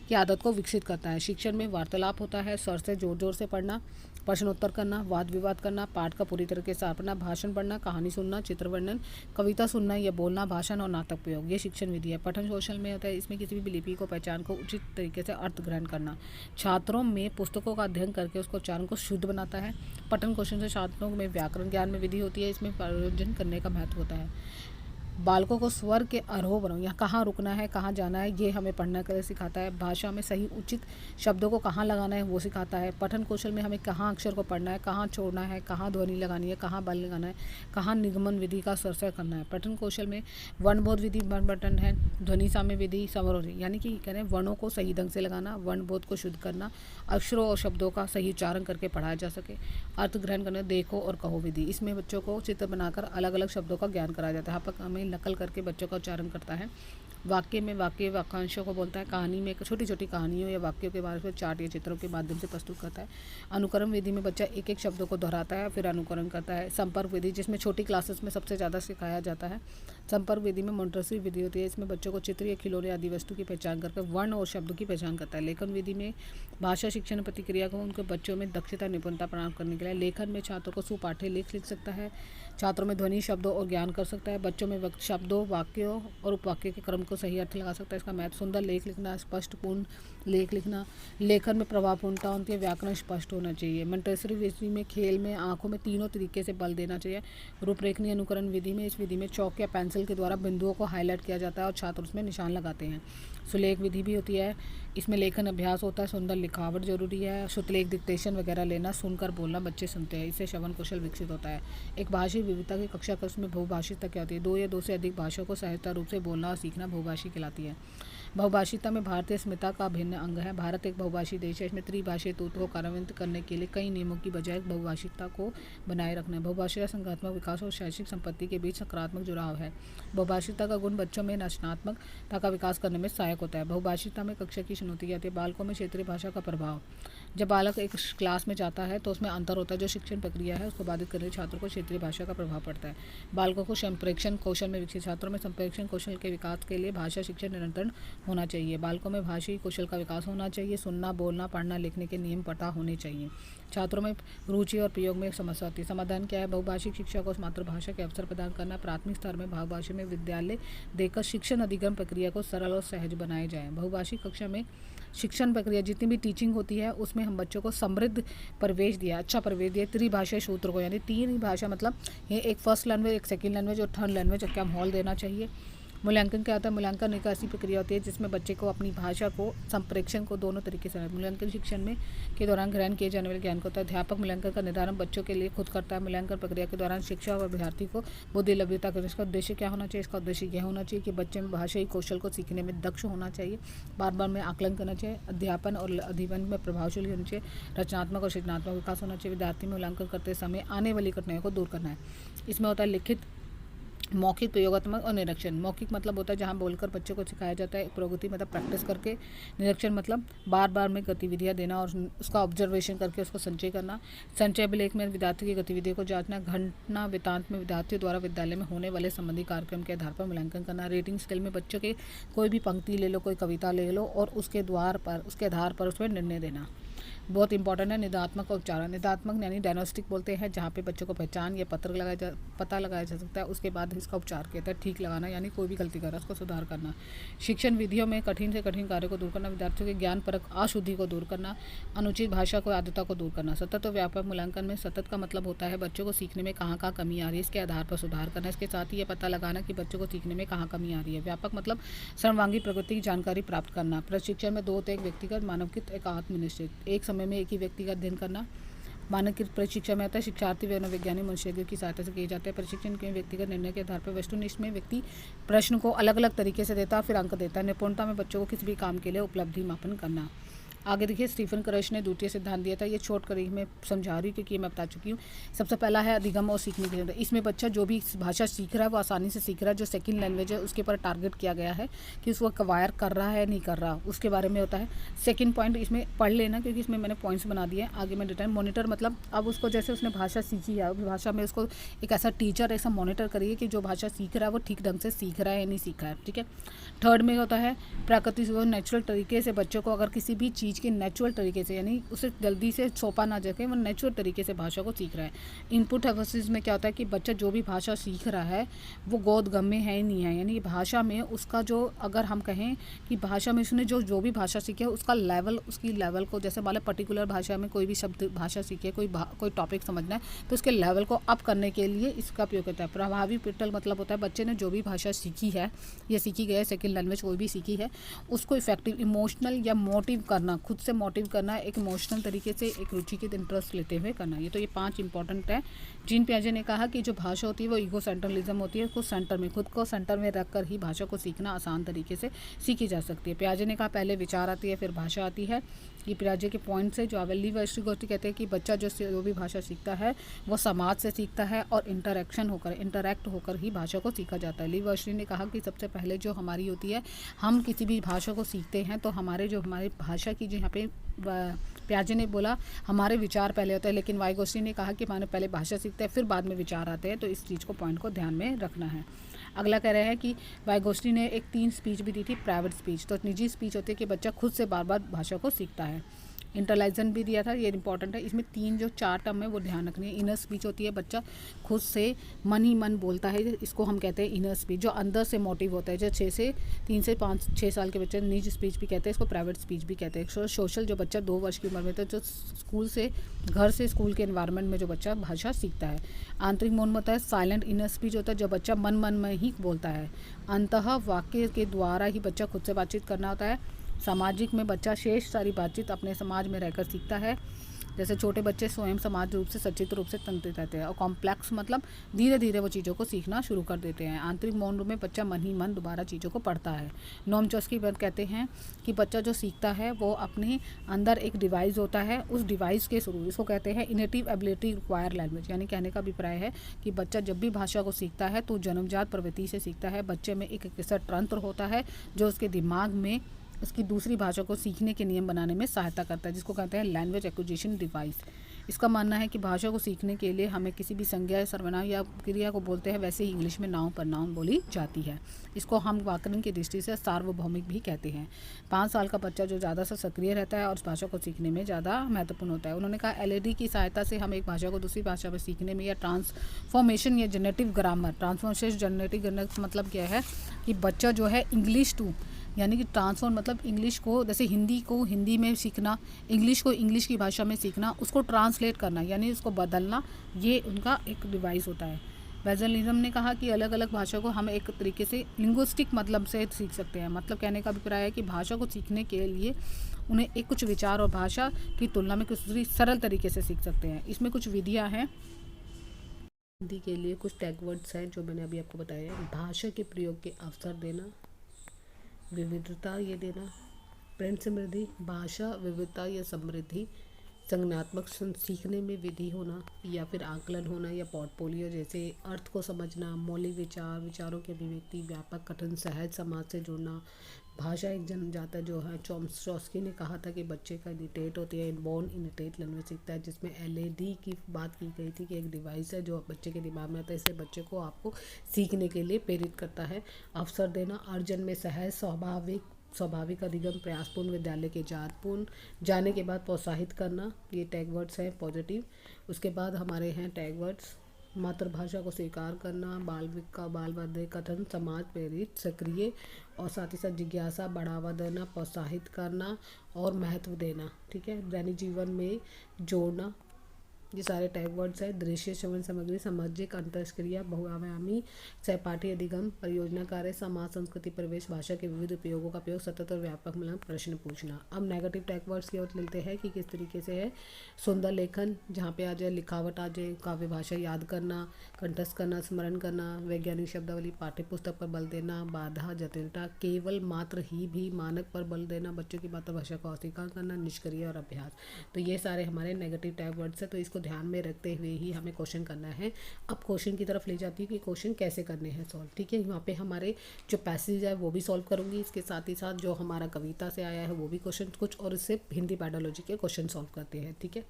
की आदत को विकसित करता है। शिक्षण में वार्तालाप होता है, स्वर से जोर जोर से पढ़ना, प्रश्नोत्तर करना, वाद विवाद करना, पाठ का पूरी तरीके से पढ़ना, भाषण पढ़ना, कहानी सुनना, चित्र वर्णन, कविता सुनना या बोलना, भाषण और नाटक प्रयोग, ये शिक्षण विधि है। पठन कौशल में होता है, इसमें किसी भी लिपि को पहचान को उचित तरीके से अर्थ ग्रहण करना। छात्रों में पुस्तकों का अध्ययन करके उसको उच्चारण को शुद्ध बनाता है। पठन कौशल से छात्रों में व्याकरण ज्ञान में विधि होती है, इसमें प्रयोजन करने का महत्व होता है। बालकों को स्वर के आरोह अवरोह, यहाँ कहाँ रुकना है, कहाँ जाना है, ये हमें पढ़ना कर सिखाता है। भाषा में सही उचित शब्दों को कहाँ लगाना है वो सिखाता है। पठन कौशल में हमें कहाँ अक्षर को पढ़ना है, कहाँ छोड़ना है, कहाँ ध्वनि लगानी है, कहाँ बल लगाना है, कहाँ निगमन विधि का सरसर करना है। पठन कौशल में वर्णबोध विधि इम्पॉर्टेंट है। ध्वनि साम्य विधि, समारोह, यानी कि कह रहे हैं वर्णों को सही ढंग से लगाना, वर्णबोध को शुद्ध करना, अक्षरों और शब्दों का सही उच्चारण करके पढ़ाया जा सके। अर्थ ग्रहण करना, देखो और कहो विधि, इसमें बच्चों को चित्र बनाकर अलग अलग शब्दों का ज्ञान कराया जाता है। यहाँ पर हमें नकल करके बच्चों का उच्चारण करता है। वाक्य में वाक्यांशों को बोलता है। कहानी में छोटी छोटी कहानियों या वाक्यों के बारे में चार्ट या चित्रों के माध्यम से प्रस्तुत करता है। अनुकरण विधि में बच्चा एक एक शब्दों को दोहराता है फिर अनुकरण करता है। संपर्क विधि, जिसमें छोटी क्लासेस में सबसे ज़्यादा सिखाया जाता है। संपर्क विधि में मोंटेसरी विधि होती है, इसमें बच्चों को चित्र या खिलौने आदि वस्तु की पहचान करके वर्ण और शब्दों की पहचान करता है। लेखन विधि में भाषा शिक्षण प्रतिक्रिया को उनके बच्चों में दक्षता निपुणता प्रदान करने के लिए लेखन में छात्रों को सुपाठ्य लेख लिख सकता है। छात्रों में ध्वनि, शब्दों और ज्ञान कर सकता है। बच्चों में शब्दों, वाक्यों और उपवाक्य के क्रम को सही अर्थ लगा सकता है। इसका महत्व: सुंदर लेख लिखना, स्पष्टपूर्ण लेख लिखना, लेखन में प्रभावपूर्णता होती है, व्याकरण स्पष्ट होना चाहिए। मंटेसरी विधि में खेल में आंखों में तीनों तरीके से बल देना चाहिए। रूपरेखनीय अनुकरण विधि में, इस विधि में चौक या पेंसिल के द्वारा बिंदुओं को हाईलाइट किया जाता है और छात्र उसमें निशान लगाते हैं। सुलेख विधि भी होती है, इसमें लेखन अभ्यास होता है, सुंदर लिखावट जरूरी है, शुतलेख डिक्टेशन वगैरह लेना, सुनकर बोलना बच्चे सुनते हैं, इससे श्रवण कौशल विकसित होता है। एक भाषी विविधता की कक्षा का उसमें बहुभाषिकता क्या होती है? दो या दो से अधिक भाषाओं को सहजता रूप से बोलना और सीखना बहुभाषी कहलाती है। बहुभाषिकता में भारतीय अस्मिता का अभिन्न अंग है। भारत एक बहुभाषी देश है। इसमें त्रिभाषीय तत्व को कार्यान्वित करने के लिए कई नियमों की बजाय बहुभाषिकता को बनाए रखना है। बहुभाषिकता संज्ञानात्मक विकास और शैक्षिक संपत्ति के बीच सकारात्मक जुड़ाव है। बहुभाषिकता का गुण बच्चों में रचनात्मकता का विकास करने में सहायक होता है। बहुभाषिकता में कक्षा की चुनौती क्या होती है? बालकों में क्षेत्रीय भाषा का प्रभाव। जब बालक एक क्लास में जाता है तो उसमें अंतर होता है। जो शिक्षण प्रक्रिया है उसको बाधित करने छात्रों को क्षेत्रीय भाषा का प्रभाव पड़ता है। बालकों को संप्रेषण कौशल में विकसित। छात्रों में संप्रेषण कौशल के विकास के लिए भाषा शिक्षण निरंतर होना चाहिए। बालकों में भाषाई कौशल का विकास होना चाहिए। सुनना, बोलना, पढ़ना, लिखने के नियम पता होने चाहिए। छात्रों में रुचि और प्रयोग में समस्या होती है। समाधान क्या है? बहुभाषिक शिक्षा को मातृभाषा के अवसर प्रदान करना। प्राथमिक स्तर में बहुभाषा में विद्यालय देकर शिक्षण अधिगम प्रक्रिया को सरल और सहज बनाए जाए। बहुभाषिक कक्षा में शिक्षण प्रक्रिया जितनी भी टीचिंग होती है उसमें हम बच्चों को समृद्ध परिवेश दिया, अच्छा परिवेश दिया। त्रिभाषाई सूत्र को, यानी तीन भाषा मतलब ये एक फर्स्ट लैंग्वेज, एक सेकंड लैंग्वेज और थर्ड लैंग्वेज का माहौल देना चाहिए। मूल्यांकन क्या होता है? मूल्यांकन एक ऐसी प्रक्रिया होती है जिसमें बच्चे को अपनी भाषा को संप्रेषण को दोनों तरीके से। मूल्यांकन शिक्षण में के दौरान ग्रहण किए जाने वाले ज्ञान को होता है। अध्यापक मूल्यांकन का निर्धारण बच्चों के लिए खुद करता है। मूल्यांकन प्रक्रिया के दौरान शिक्षा और विद्यार्थी को बुद्धि लभ्यता करने। इसका उद्देश्य क्या होना चाहिए? इसका उद्देश्य यह होना चाहिए कि बच्चे में भाषाई कौशल को सीखने में दक्ष होना चाहिए, बार बार में आकलन करना चाहिए, अध्यापन और अधिगम में प्रभावशाली होना चाहिए, रचनात्मक और सृजनात्मक विकास होना चाहिए। विद्यार्थी में मूल्यांकन करते समय आने वाली कठिनाइयों को दूर करना है। इसमें होता है लिखित, मौखिक, प्रयोगात्मक और निरीक्षण। मौखिक मतलब होता है जहाँ बोलकर बच्चों को सिखाया जाता है। प्रगति मतलब प्रैक्टिस करके। निरीक्षण मतलब बार बार में गतिविधियाँ देना और उसका ऑब्जर्वेशन करके उसको संचय करना। संचय अभिलेख में विद्यार्थी की गतिविधियों को जांचना। घटना वृत्तांत में विद्यार्थियों द्वारा विद्यालय में होने वाले संबंधी कार्यक्रम के आधार पर मूल्यांकन करना। रेटिंग स्केल में बच्चों के कोई भी पंक्ति ले लो, कोई कविता ले लो और उसके आधार पर उसमें निर्णय देना बहुत इंपॉर्टेंट है। निदात्मक और उच्चारण। निदात्मक यानी डायग्नोस्टिक बोलते हैं, जहाँ पे बच्चों को पहचान या पता लगाया जा सकता है। उसके बाद इसका उपचार किया जाता है। ठीक लगाना यानी कोई भी गलती कर रहा है उसको सुधार करना। शिक्षण विधियों में कठिन से कठिन कार्य को दूर करना। विद्यार्थियों के ज्ञान परक अशुद्धि को दूर करना। अनुचित भाषा को आदतों को दूर करना। सतत और व्यापक मूल्यांकन में सतत का मतलब होता है बच्चों को सीखने में कहाँ कहाँ कमी आ रही है, इसके आधार पर सुधार करना। इसके साथ ही ये पता लगाना कि बच्चों को सीखने में कहाँ कमी आ रही है। व्यापक मतलब सर्वांगी प्रगति की जानकारी प्राप्त करना। प्रशिक्षण में दो होते हैं, एक व्यक्तिगत, मानवकृत, एक आत्मनिश्चित। एक समय में एक ही व्यक्ति का अध्ययन करना। मानवकृत प्रशिक्षण में आता है शिक्षार्थी व वैज्ञानिक मनुष्यज्ञों की सहायता से किए जाते हैं। प्रशिक्षण के व्यक्तिगत निर्णय के आधार पर वस्तुनिष्ठ में व्यक्ति प्रश्न को अलग अलग तरीके से देता है, फिर अंक देता है। निपुणता में बच्चों को किसी भी काम के लिए उपलब्धि मापन करना। आगे देखिए, स्टीफन क्रश ने द्वितीय सिद्धांत दिया था। ये छोट कर मैं समझा रही हूँ क्योंकि मैं बता चुकी हूँ। सबसे पहला है अधिगम और सीखने की क्षमता। इसमें बच्चा जो भी भाषा सीख रहा है वो आसानी से सीख रहा है। जो सेकंड लैंग्वेज है उसके ऊपर टारगेट किया गया है कि उसको कवायर कर रहा है नहीं कर रहा, उसके बारे में होता है। सेकंड पॉइंट इसमें पढ़ लेना क्योंकि इसमें मैंने पॉइंट्स बना दिए हैं, आगे मैं डिटेल। मॉनिटर मतलब अब उसको जैसे उसने भाषा सीखी है, उस भाषा में उसको एक ऐसा टीचर ऐसा मॉनिटर करिए कि जो भाषा सीख रहा है वो ठीक ढंग से सीख रहा है या नहीं सीखा है। ठीक है। थर्ड में होता है प्राकृतिक नेचुरल तरीके से बच्चों को अगर किसी भी चीज़ के नेचुरल तरीके से, यानी उसे जल्दी से सौंपा ना जाके, वो नेचुरल तरीके से भाषा को सीख रहा है। इनपुट हाइपोथेसिस में क्या होता है कि बच्चा जो भी भाषा सीख रहा है वो गोदगम्य है ही नहीं है, यानी भाषा में उसका जो, अगर हम कहें कि भाषा में उसने जो भी भाषा सीखी है उसका लेवल, उसकी लेवल को, जैसे मान लो पर्टिकुलर भाषा में कोई भी शब्द भाषा सीखी है, कोई टॉपिक समझना है तो उसके लेवल को अप करने के लिए इसका उपयोग होता है। प्रभावी पिटल मतलब होता है बच्चे ने जो भी भाषा सीखी है या सीखी गई है, सेकेंड लैंग्वेज कोई भी सीखी है, उसको इफेक्टिव, इमोशनल या मोटिव करना, खुद से मोटिव करना, एक इमोशनल तरीके से एक रुचि के इंटरेस्ट लेते हुए करना। ये तो ये 5 इंपॉर्टेंट है। जीन पियाजे ने कहा कि जो भाषा होती है वो ईगो सेंट्रलिज्म होती है, उसको सेंटर में, खुद को सेंटर में रखकर ही भाषा को सीखना आसान तरीके से सीखी जा सकती है। पियाजे ने कहा पहले विचार आती है फिर भाषा आती है। ये पियाजे के पॉइंट से जो अवेली गोष्ठी कहते हैं कि बच्चा जो भी भाषा सीखता है वो समाज से सीखता है और इंटरैक्ट होकर ही भाषा को सीखा जाता है। लीवर्स्टी ने कहा कि सबसे पहले जो हमारी होती है, हम किसी भी भाषा को सीखते हैं तो हमारी भाषा की, जो यहाँ पे पियाजे ने बोला हमारे विचार पहले होते हैं, लेकिन वाइगोस्टी ने कहा कि मानो पहले भाषा सीखते हैं फिर बाद में विचार आते हैं। तो इस चीज़ को, पॉइंट को ध्यान में रखना है। अगला कह रहे हैं कि वाइगोस्टी ने एक 3 स्पीच भी दी थी। प्राइवेट स्पीच तो निजी स्पीच होती है कि बच्चा खुद से बार बार भाषा को सीखता है। इंटेलिजेंट भी दिया था, ये इंपॉर्टेंट है। इसमें 3 जो 4 टर्म है वो ध्यान रखनी है। इनर स्पीच होती है, बच्चा खुद से मन ही मन बोलता है, इसको हम कहते हैं इनर स्पीच। जो अंदर से मोटिव होता है, जो 3 से 6 साल के बच्चे निज स्पीच भी कहते हैं, इसको प्राइवेट स्पीच भी कहते हैं। सोशल, जो बच्चा 2 वर्ष की उम्र में, तो जो घर से स्कूल के एनवायरनमेंट में जो बच्चा भाषा सीखता है। आंतरिक मौन होता है, साइलेंट इनर स्पीच होता है, जो बच्चा मन मन में ही बोलता है। अंतः वाक्य के द्वारा ही बच्चा खुद से बातचीत करना होता है। सामाजिक में बच्चा शेष सारी बातचीत अपने समाज में रहकर सीखता है। जैसे छोटे बच्चे स्वयं समाज रूप से सचित रूप से तंत्रित रहते हैं। और कॉम्प्लेक्स मतलब धीरे धीरे वो चीज़ों को सीखना शुरू कर देते हैं। आंतरिक मौन रूप में बच्चा मन ही मन दोबारा चीज़ों को पढ़ता है। नोम चॉम्स्की कहते हैं कि बच्चा जो सीखता है वो अपने अंदर एक डिवाइस होता है, उस डिवाइस के थ्रू, इसको कहते हैं इनेटिव एबिलिटी रिक्वायर लैंग्वेज। यानी कहने का अभिप्राय है कि बच्चा जब भी भाषा को सीखता है तो जन्मजात प्रवृत्ति से सीखता है। बच्चे में एक ऐसा तंत्र होता है जो उसके दिमाग में उसकी दूसरी भाषा को सीखने के नियम बनाने में सहायता करता है, जिसको कहते हैं लैंग्वेज एक्विजिशन डिवाइस। इसका मानना है कि भाषा को सीखने के लिए हमें किसी भी संज्ञा, सर्वनाम या क्रिया को बोलते हैं, वैसे ही इंग्लिश में नाउन प्रनाउन बोली जाती है। इसको हम व्याकरण की दृष्टि से सार्वभौमिक भी कहते हैं। 5 साल का बच्चा जो ज़्यादा से सक्रिय रहता है और उस भाषा को सीखने में ज़्यादा महत्वपूर्ण होता है। उन्होंने कहा एलईडी की सहायता से हम एक भाषा को दूसरी भाषा में सीखने में, या ट्रांसफॉर्मेशन या generative grammar, transformation generative grammar मतलब क्या है कि बच्चा जो है इंग्लिश टू, यानी कि ट्रांसफॉर्म मतलब इंग्लिश को, जैसे हिंदी को हिंदी में सीखना, इंग्लिश को इंग्लिश की भाषा में सीखना, उसको ट्रांसलेट करना यानी उसको बदलना, ये उनका एक डिवाइस होता है। वेजलिज्म ने कहा कि अलग अलग भाषा को हम एक तरीके से लिंग्विस्टिक मतलब से सीख सकते हैं। मतलब कहने का अभिप्राय है कि भाषा को सीखने के लिए उन्हें एक कुछ विचार और भाषा की तुलना में कुछ दूसरी सरल तरीके से सीख सकते हैं। इसमें कुछ विधियाँ हैं। हिंदी के लिए कुछ टैग वर्ड्स हैं जो मैंने अभी आपको बताया है। भाषा के प्रयोग के अवसर देना, विविधता ये देना, प्रेम समृद्धि, भाषा विविधता या समृद्धि, संज्ञानात्मक सीखने में विधि होना या फिर आकलन होना या पोर्टफोलियो, जैसे अर्थ को समझना, मौलिक विचारों की अभिव्यक्ति, व्यापक कठिन सहज समाज से जुड़ना। भाषा एक जन्मजात जो है, चॉम्स्की ने कहा था कि बच्चे का इनिटेट होती है, इनबॉर्न इनिटेट लैंग्वेज सीखता है, जिसमें एलईडी की बात की गई थी कि एक डिवाइस है जो बच्चे के दिमाग में आता है, इससे बच्चे को आपको सीखने के लिए प्रेरित करता है। अवसर देना, अर्जन में सहज स्वाभाविक अधिगम, प्रयासपूर्ण विद्यालय के जाने के बाद प्रोत्साहित करना, ये टैग वर्ड्स हैं पॉजिटिव। उसके बाद हमारे हैं टैग वर्ड्स, मातृभाषा को स्वीकार करना, बाल वाद्य कथन, समाज प्रेरित, सक्रिय, और साथ ही साथ जिज्ञासा, बढ़ावा देना, प्रोत्साहित करना और महत्व देना। ठीक है, दैनिक जीवन में जोड़ना, ये सारे टैग वर्ड्स है। दृश्य श्रवण सामग्री, सामाजिक अंतरक्रिया, बहुआयामी सहपाठी अधिगम, परियोजना कार्य, समाज संस्कृति परिवेश, भाषा के विविध उपयोगों का प्रयोग, सतत और व्यापक मतलब प्रश्न पूछना। अब नेगेटिव टैग वर्ड्स की ओर मिलते हैं कि किस तरीके से है। सुंदर लेखन, जहाँ पे आ जाए लिखावट, आ जाए काव्य भाषा, याद करना, कंठस्थ करना, स्मरण करना, वैज्ञानिक शब्दावली, पाठ्य पुस्तक पर बल देना, बाधा जटिलता, केवल मात्र ही भी मानक पर बल देना, बच्चों की मातृभाषा को अस्वीकार करना, निष्क्रिय और अभ्यास। तो ये सारे हमारे नेगेटिव टैग वर्ड्स है, तो इसको ध्यान में रखते हुए ही हमें क्वेश्चन करना है। अब क्वेश्चन की तरफ ले जाती हूँ कि क्वेश्चन कैसे करने हैं सॉल्व। ठीक है, यहाँ पे हमारे जो पैसेज है वो भी सॉल्व करूँगी, इसके साथ ही साथ जो हमारा कविता से आया है वो भी क्वेश्चन कुछ, और इससे हिंदी पैडोलॉजी के क्वेश्चन सॉल्व करते हैं। ठीक है,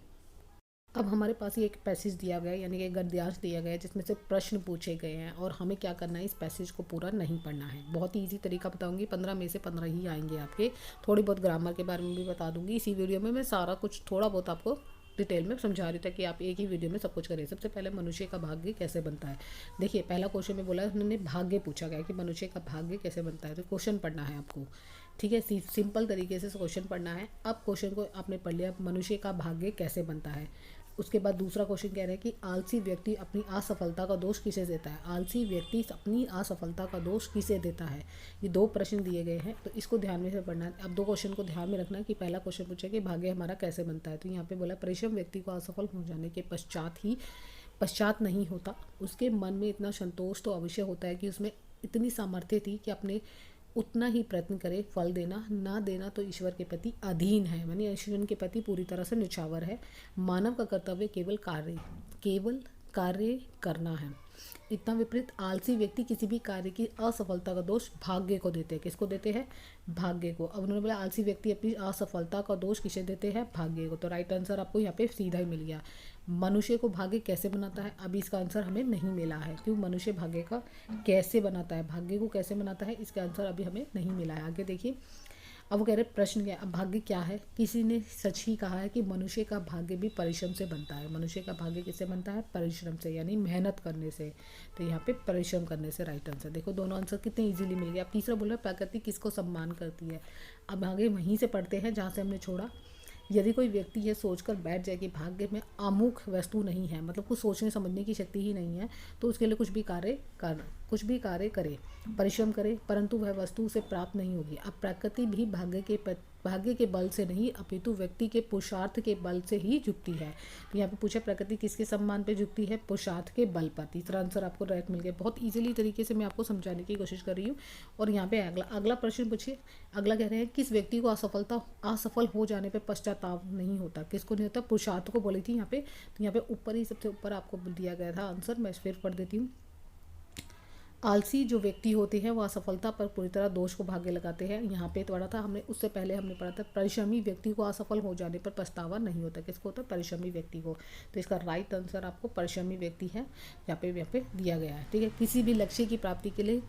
अब हमारे पास ये एक पैसेज दिया गया है, यानी कि एक गद्यांश दिया गया है जिसमें से प्रश्न पूछे गए हैं, और हमें क्या करना है, इस पैसेज को पूरा नहीं पढ़ना है। बहुत ही ईजी तरीका बताऊंगी, 15 में से 15 ही आएंगे आपके। थोड़ी बहुत ग्रामर के बारे में भी बता दूंगी इसी वीडियो में। मैं सारा कुछ थोड़ा बहुत आपको डिटेल में समझा रही था कि आप एक ही वीडियो में सब कुछ करें। सबसे पहले मनुष्य का भाग्य कैसे बनता है। देखिए, पहला क्वेश्चन में बोला उन्होंने भाग्य पूछा गया कि मनुष्य का भाग्य कैसे बनता है, तो क्वेश्चन पढ़ना है आपको। ठीक है, सिंपल तरीके से क्वेश्चन पढ़ना है। अब क्वेश्चन को आपने पढ़ लिया, मनुष्य का भाग्य कैसे बनता है। उसके बाद दूसरा क्वेश्चन कह रहे हैं कि आलसी व्यक्ति अपनी असफलता का दोष किसे देता है। आलसी व्यक्ति अपनी असफलता का दोष किसे देता है। ये 2 प्रश्न दिए गए हैं, तो इसको ध्यान में से पढ़ना है। अब 2 क्वेश्चन को ध्यान में रखना है कि पहला क्वेश्चन पूछा कि भाग्य हमारा कैसे बनता है, तो यहाँ पे बोला परिश्रम व्यक्ति को असफल हो जाने के पश्चात नहीं होता, उसके मन में इतना संतोष तो अवश्य होता है कि उसमें इतनी सामर्थ्य थी कि अपने उतना ही प्रयत्न करे, फल देना ना देना तो ईश्वर के प्रति अधीन है, मानी ईश्वर के प्रति पूरी तरह से निछावर है। मानव का कर्तव्य केवल कार्य करना है। इतना विपरीत आलसी व्यक्ति किसी भी कार्य की असफलता का दोष भाग्य को देते हैं। किसको देते हैं, भाग्य को। अब उन्होंने बोला आलसी व्यक्ति अपनी असफलता का दोष किसे देते हैं, भाग्य को। तो राइट आंसर आपको यहाँ पे सीधा ही मिल गया। मनुष्य को भाग्य कैसे बनाता है, अभी इसका आंसर हमें नहीं मिला है। क्यों, मनुष्य भाग्य का कैसे बनाता है, भाग्य को कैसे बनाता है, इसका आंसर अभी हमें नहीं मिला है। आगे देखिए, अब वो कह रहे प्रश्न क्या है, अब भाग्य क्या है। किसी ने सच ही कहा है कि मनुष्य का भाग्य भी परिश्रम से बनता है। मनुष्य का भाग्य किससे बनता है? परिश्रम से, यानी मेहनत करने से। तो यहाँ पे परिश्रम करने से राइट आंसर। देखो दोनों आंसर कितने इजीली मिल गए। अब तीसरा बोल रहा है प्रकृति किसको सम्मान करती है। अब आगे वहीं से पढ़ते हैं जहाँ से हमने छोड़ा। यदि कोई व्यक्ति ये सोचकर बैठ जाए कि भाग्य में अमुक वस्तु नहीं है, मतलब कुछ सोचने समझने की शक्ति ही नहीं है, तो उसके लिए कुछ भी कार्य करे, परिश्रम करे, परंतु वह वस्तु उसे प्राप्त नहीं होगी। अब प्रकृति भी भाग्य के बल से नहीं अपितु व्यक्ति के पुरुषार्थ के बल से ही झुकती है। तो यहाँ पे पूछा प्रकृति किसके सम्मान पे झुकती है? पुरुषार्थ के बल पर। तीसरा आंसर आपको राइट मिल गया। बहुत इजीली तरीके से मैं आपको समझाने की कोशिश कर रही हूँ। और यहाँ पे अगला प्रश्न पूछिए। अगला कह रहे हैं किस व्यक्ति को असफल हो जाने पर पश्चाताप नहीं होता? किसको नहीं होता? पुरुषार्थ को बोली थी यहाँ पे। तो यहाँ पे ऊपर ही सबसे ऊपर आपको दिया गया था आंसर, मैं फिर पढ़ देती हूँ। आलसी जो व्यक्ति होते हैं वह असफलता पर पूरी तरह दोष को भाग्य लगाते हैं। यहाँ पे पढ़ा था हमने, उससे पहले हमने पढ़ा था परिश्रमी व्यक्ति को असफल हो जाने पर पछतावा नहीं होता। किसको होता है? परिश्रमी व्यक्ति को। तो इसका राइट आंसर आपको परिश्रमी व्यक्ति है, यहाँ पे दिया गया है। ठीक है, किसी भी लक्ष्य की प्राप्ति के लिए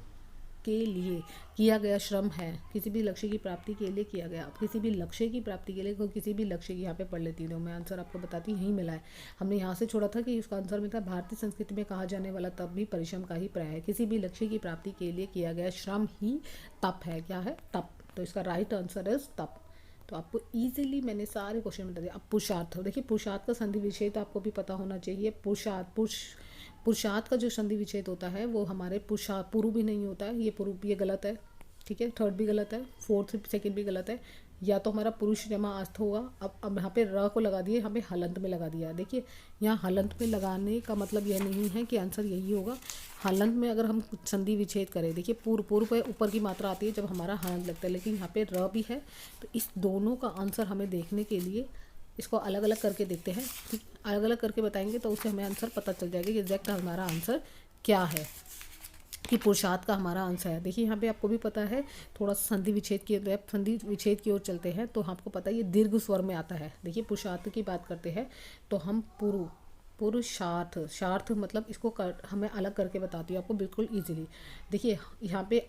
किया गया श्रम है। किसी भी लक्ष्य की प्राप्ति के लिए किया गया, किसी भी लक्ष्य की प्राप्ति के लिए किसी भी लक्ष्य की, यहाँ पे पढ़ लेती हूँ मैं आंसर आपको बताती हूँ, यहीं मिला है। हमने यहाँ से छोड़ा था कि उसका आंसर मिलता है भारतीय संस्कृति में कहा जाने वाला तप भी परिश्रम का ही पर्याय है। किसी भी लक्ष्य की प्राप्ति के लिए किया गया श्रम ही तप है। क्या है? तप। तो इसका राइट आंसर इज तप। तो आपको इजीली मैंने सारे क्वेश्चन बता दिए। अब पुरुषार्थ, देखिए पुरुषार्थ का संधि विच्छेद आपको भी पता होना चाहिए। पुरुषार्थ का जो संधि विच्छेद होता है वो हमारे पुरु भी नहीं होता है, ये गलत है। ठीक है, थर्ड भी गलत है, फोर्थ सेकंड भी गलत है। या तो हमारा पुरुष जमा अस्त होगा। अब यहाँ पे र को लगा दिए, हमें हलंत में लगा दिया। देखिए यहाँ हलंत में लगाने का मतलब यह नहीं है कि आंसर यही होगा। हलंत में अगर हम संधि विच्छेद करें, देखिए पूर्व पे ऊपर की मात्रा आती है जब हमारा हलंत लगता है, लेकिन यहाँ पे र भी है। तो इस दोनों का आंसर हमें देखने के लिए इसको अलग अलग करके देखते हैं। ठीक, अलग अलग करके बताएंगे तो उससे हमें आंसर पता चल जाएगा कि एग्जैक्ट हमारा आंसर क्या है, कि पुरुषार्थ का हमारा आंसर है। देखिए यहाँ पे आपको भी पता है, थोड़ा सा संधि विच्छेद की ओर चलते हैं तो आपको पता है ये दीर्घ स्वर में आता है। देखिए पुरुषार्थ की बात करते हैं तो हम पुरुषार्थ मतलब इसको हमें अलग करके बताती हूँ आपको बिल्कुल ईजिली। देखिए यहाँ पे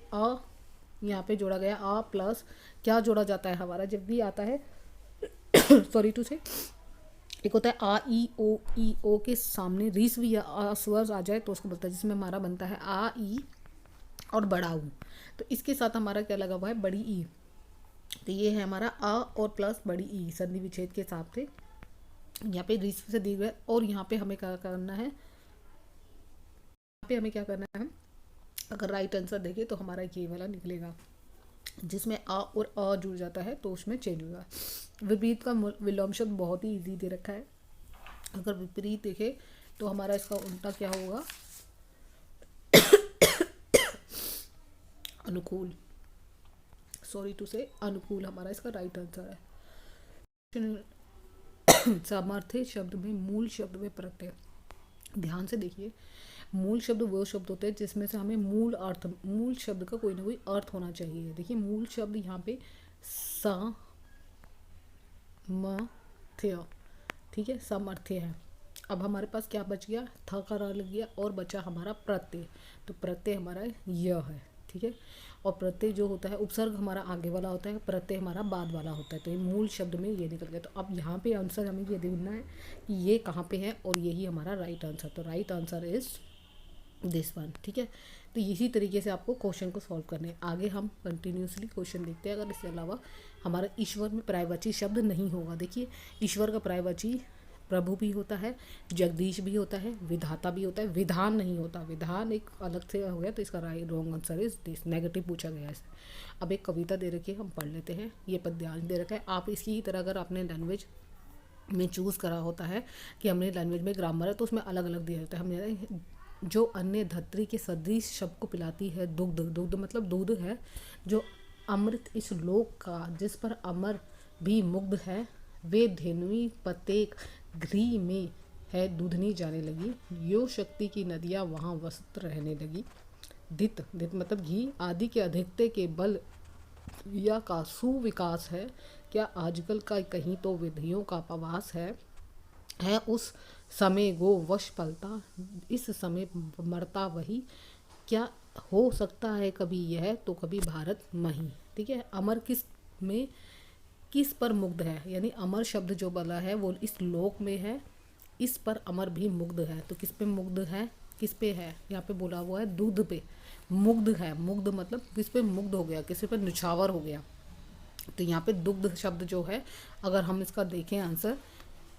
यहाँ पे जोड़ा गया आ प्लस क्या जोड़ा जाता है हमारा जब भी आता है सॉरी टू से, एक होता है आ ई ओ के सामने रीस्व या स्वर आ जाए तो उसको बोलता है, जिसमें हमारा बनता है आ ई और बड़ा ऊ। तो इसके साथ हमारा क्या लगा हुआ है? बड़ी ई। तो ये है हमारा आ और प्लस बड़ी ई संधि विच्छेद के हिसाब से। यहाँ पे रीस्व से दी गई और यहाँ पे हमें क्या करना है? अगर राइट आंसर देखें तो हमारा ये वाला निकलेगा, जिसमें आ और अ जुड़ जाता है तो उसमें चेंज होगा। विपरीत का विलोम शब्द बहुत ही इजी दे रखा है। अगर विपरीत देखे तो हमारा इसका उल्टा क्या होगा? अनुकूल, सॉरी टू से अनुकूल हमारा इसका राइट आंसर है। सामर्थ्य शब्द में मूल शब्द में प्रत्यय, ध्यान से देखिए। मूल शब्द वो शब्द होते हैं जिसमें से हमें मूल शब्द का कोई ना कोई अर्थ होना चाहिए। देखिए मूल शब्द यहाँ पे सामर्थ्य, ठीक है, सामर्थ्य है। अब हमारे पास क्या बच गया? थ का लग गया और बचा हमारा प्रत्यय। तो प्रत्यय हमारा यह है, ठीक है। और प्रत्यय जो होता है उपसर्ग हमारा आगे वाला होता है, प्रत्यय हमारा बाद वाला होता है। तो ये मूल शब्द में ये निकल गया। तो अब यहाँ पे आंसर हमें ये ढूंढना है कि ये कहाँ पे है और यही हमारा राइट आंसर। तो right answer is this one, ठीक है। तो इसी तरीके से आपको क्वेश्चन को सॉल्व करने हैं। आगे हम कंटिन्यूसली क्वेश्चन देखते हैं। अगर इसके अलावा हमारा ईश्वर में पर्यायवाची शब्द नहीं होगा। देखिए ईश्वर का पर्यायवाची प्रभु भी होता है, जगदीश भी होता है, विधाता भी होता है, विधान नहीं होता। विधान एक अलग से हो गया, तो इसका wrong answer is this, negative पूछा गया है। अब एक कविता दे रखी है, हम पढ़ लेते हैं। ये पद्यांश दे रखा है। आप इसकी तरह अगर आपने लैंग्वेज में चूज़ करा होता है कि हमने लैंग्वेज में ग्रामर है तो उसमें अलग अलग दिया होता है। हमने जो अन्य धत्री के सदृश शब्द को पिलाती है दुग्ध, दुग्ध मतलब दूध है, जो अमृत इस लोक का जिस पर अमर भी मुग्ध है, वे धेनुई प्रत्येक घृ में है दूधनी जाने लगी, यो शक्ति की नदियाँ वहाँ वसत रहने लगी। दित मतलब घी आदि के अधिकते के बल या का सुविकास है, क्या आजकल का कहीं तो विधियों का प्रवास है उस समय गो वश पलता, इस समय मरता वही, क्या हो सकता है कभी यह तो कभी भारत मही। ठीक है, अमर किस में किस पर मुग्ध है, यानी अमर शब्द जो बोला है वो इस लोक में है, इस पर अमर भी मुग्ध है। तो किस पे मुग्ध है, किस पे है, यहाँ पे बोला हुआ है दूध पे मुग्ध है। मुग्ध मतलब किस पे मुग्ध हो गया, किसी पे निछावर हो गया। तो यहाँ पे दुग्ध शब्द जो है, अगर हम इसका देखें आंसर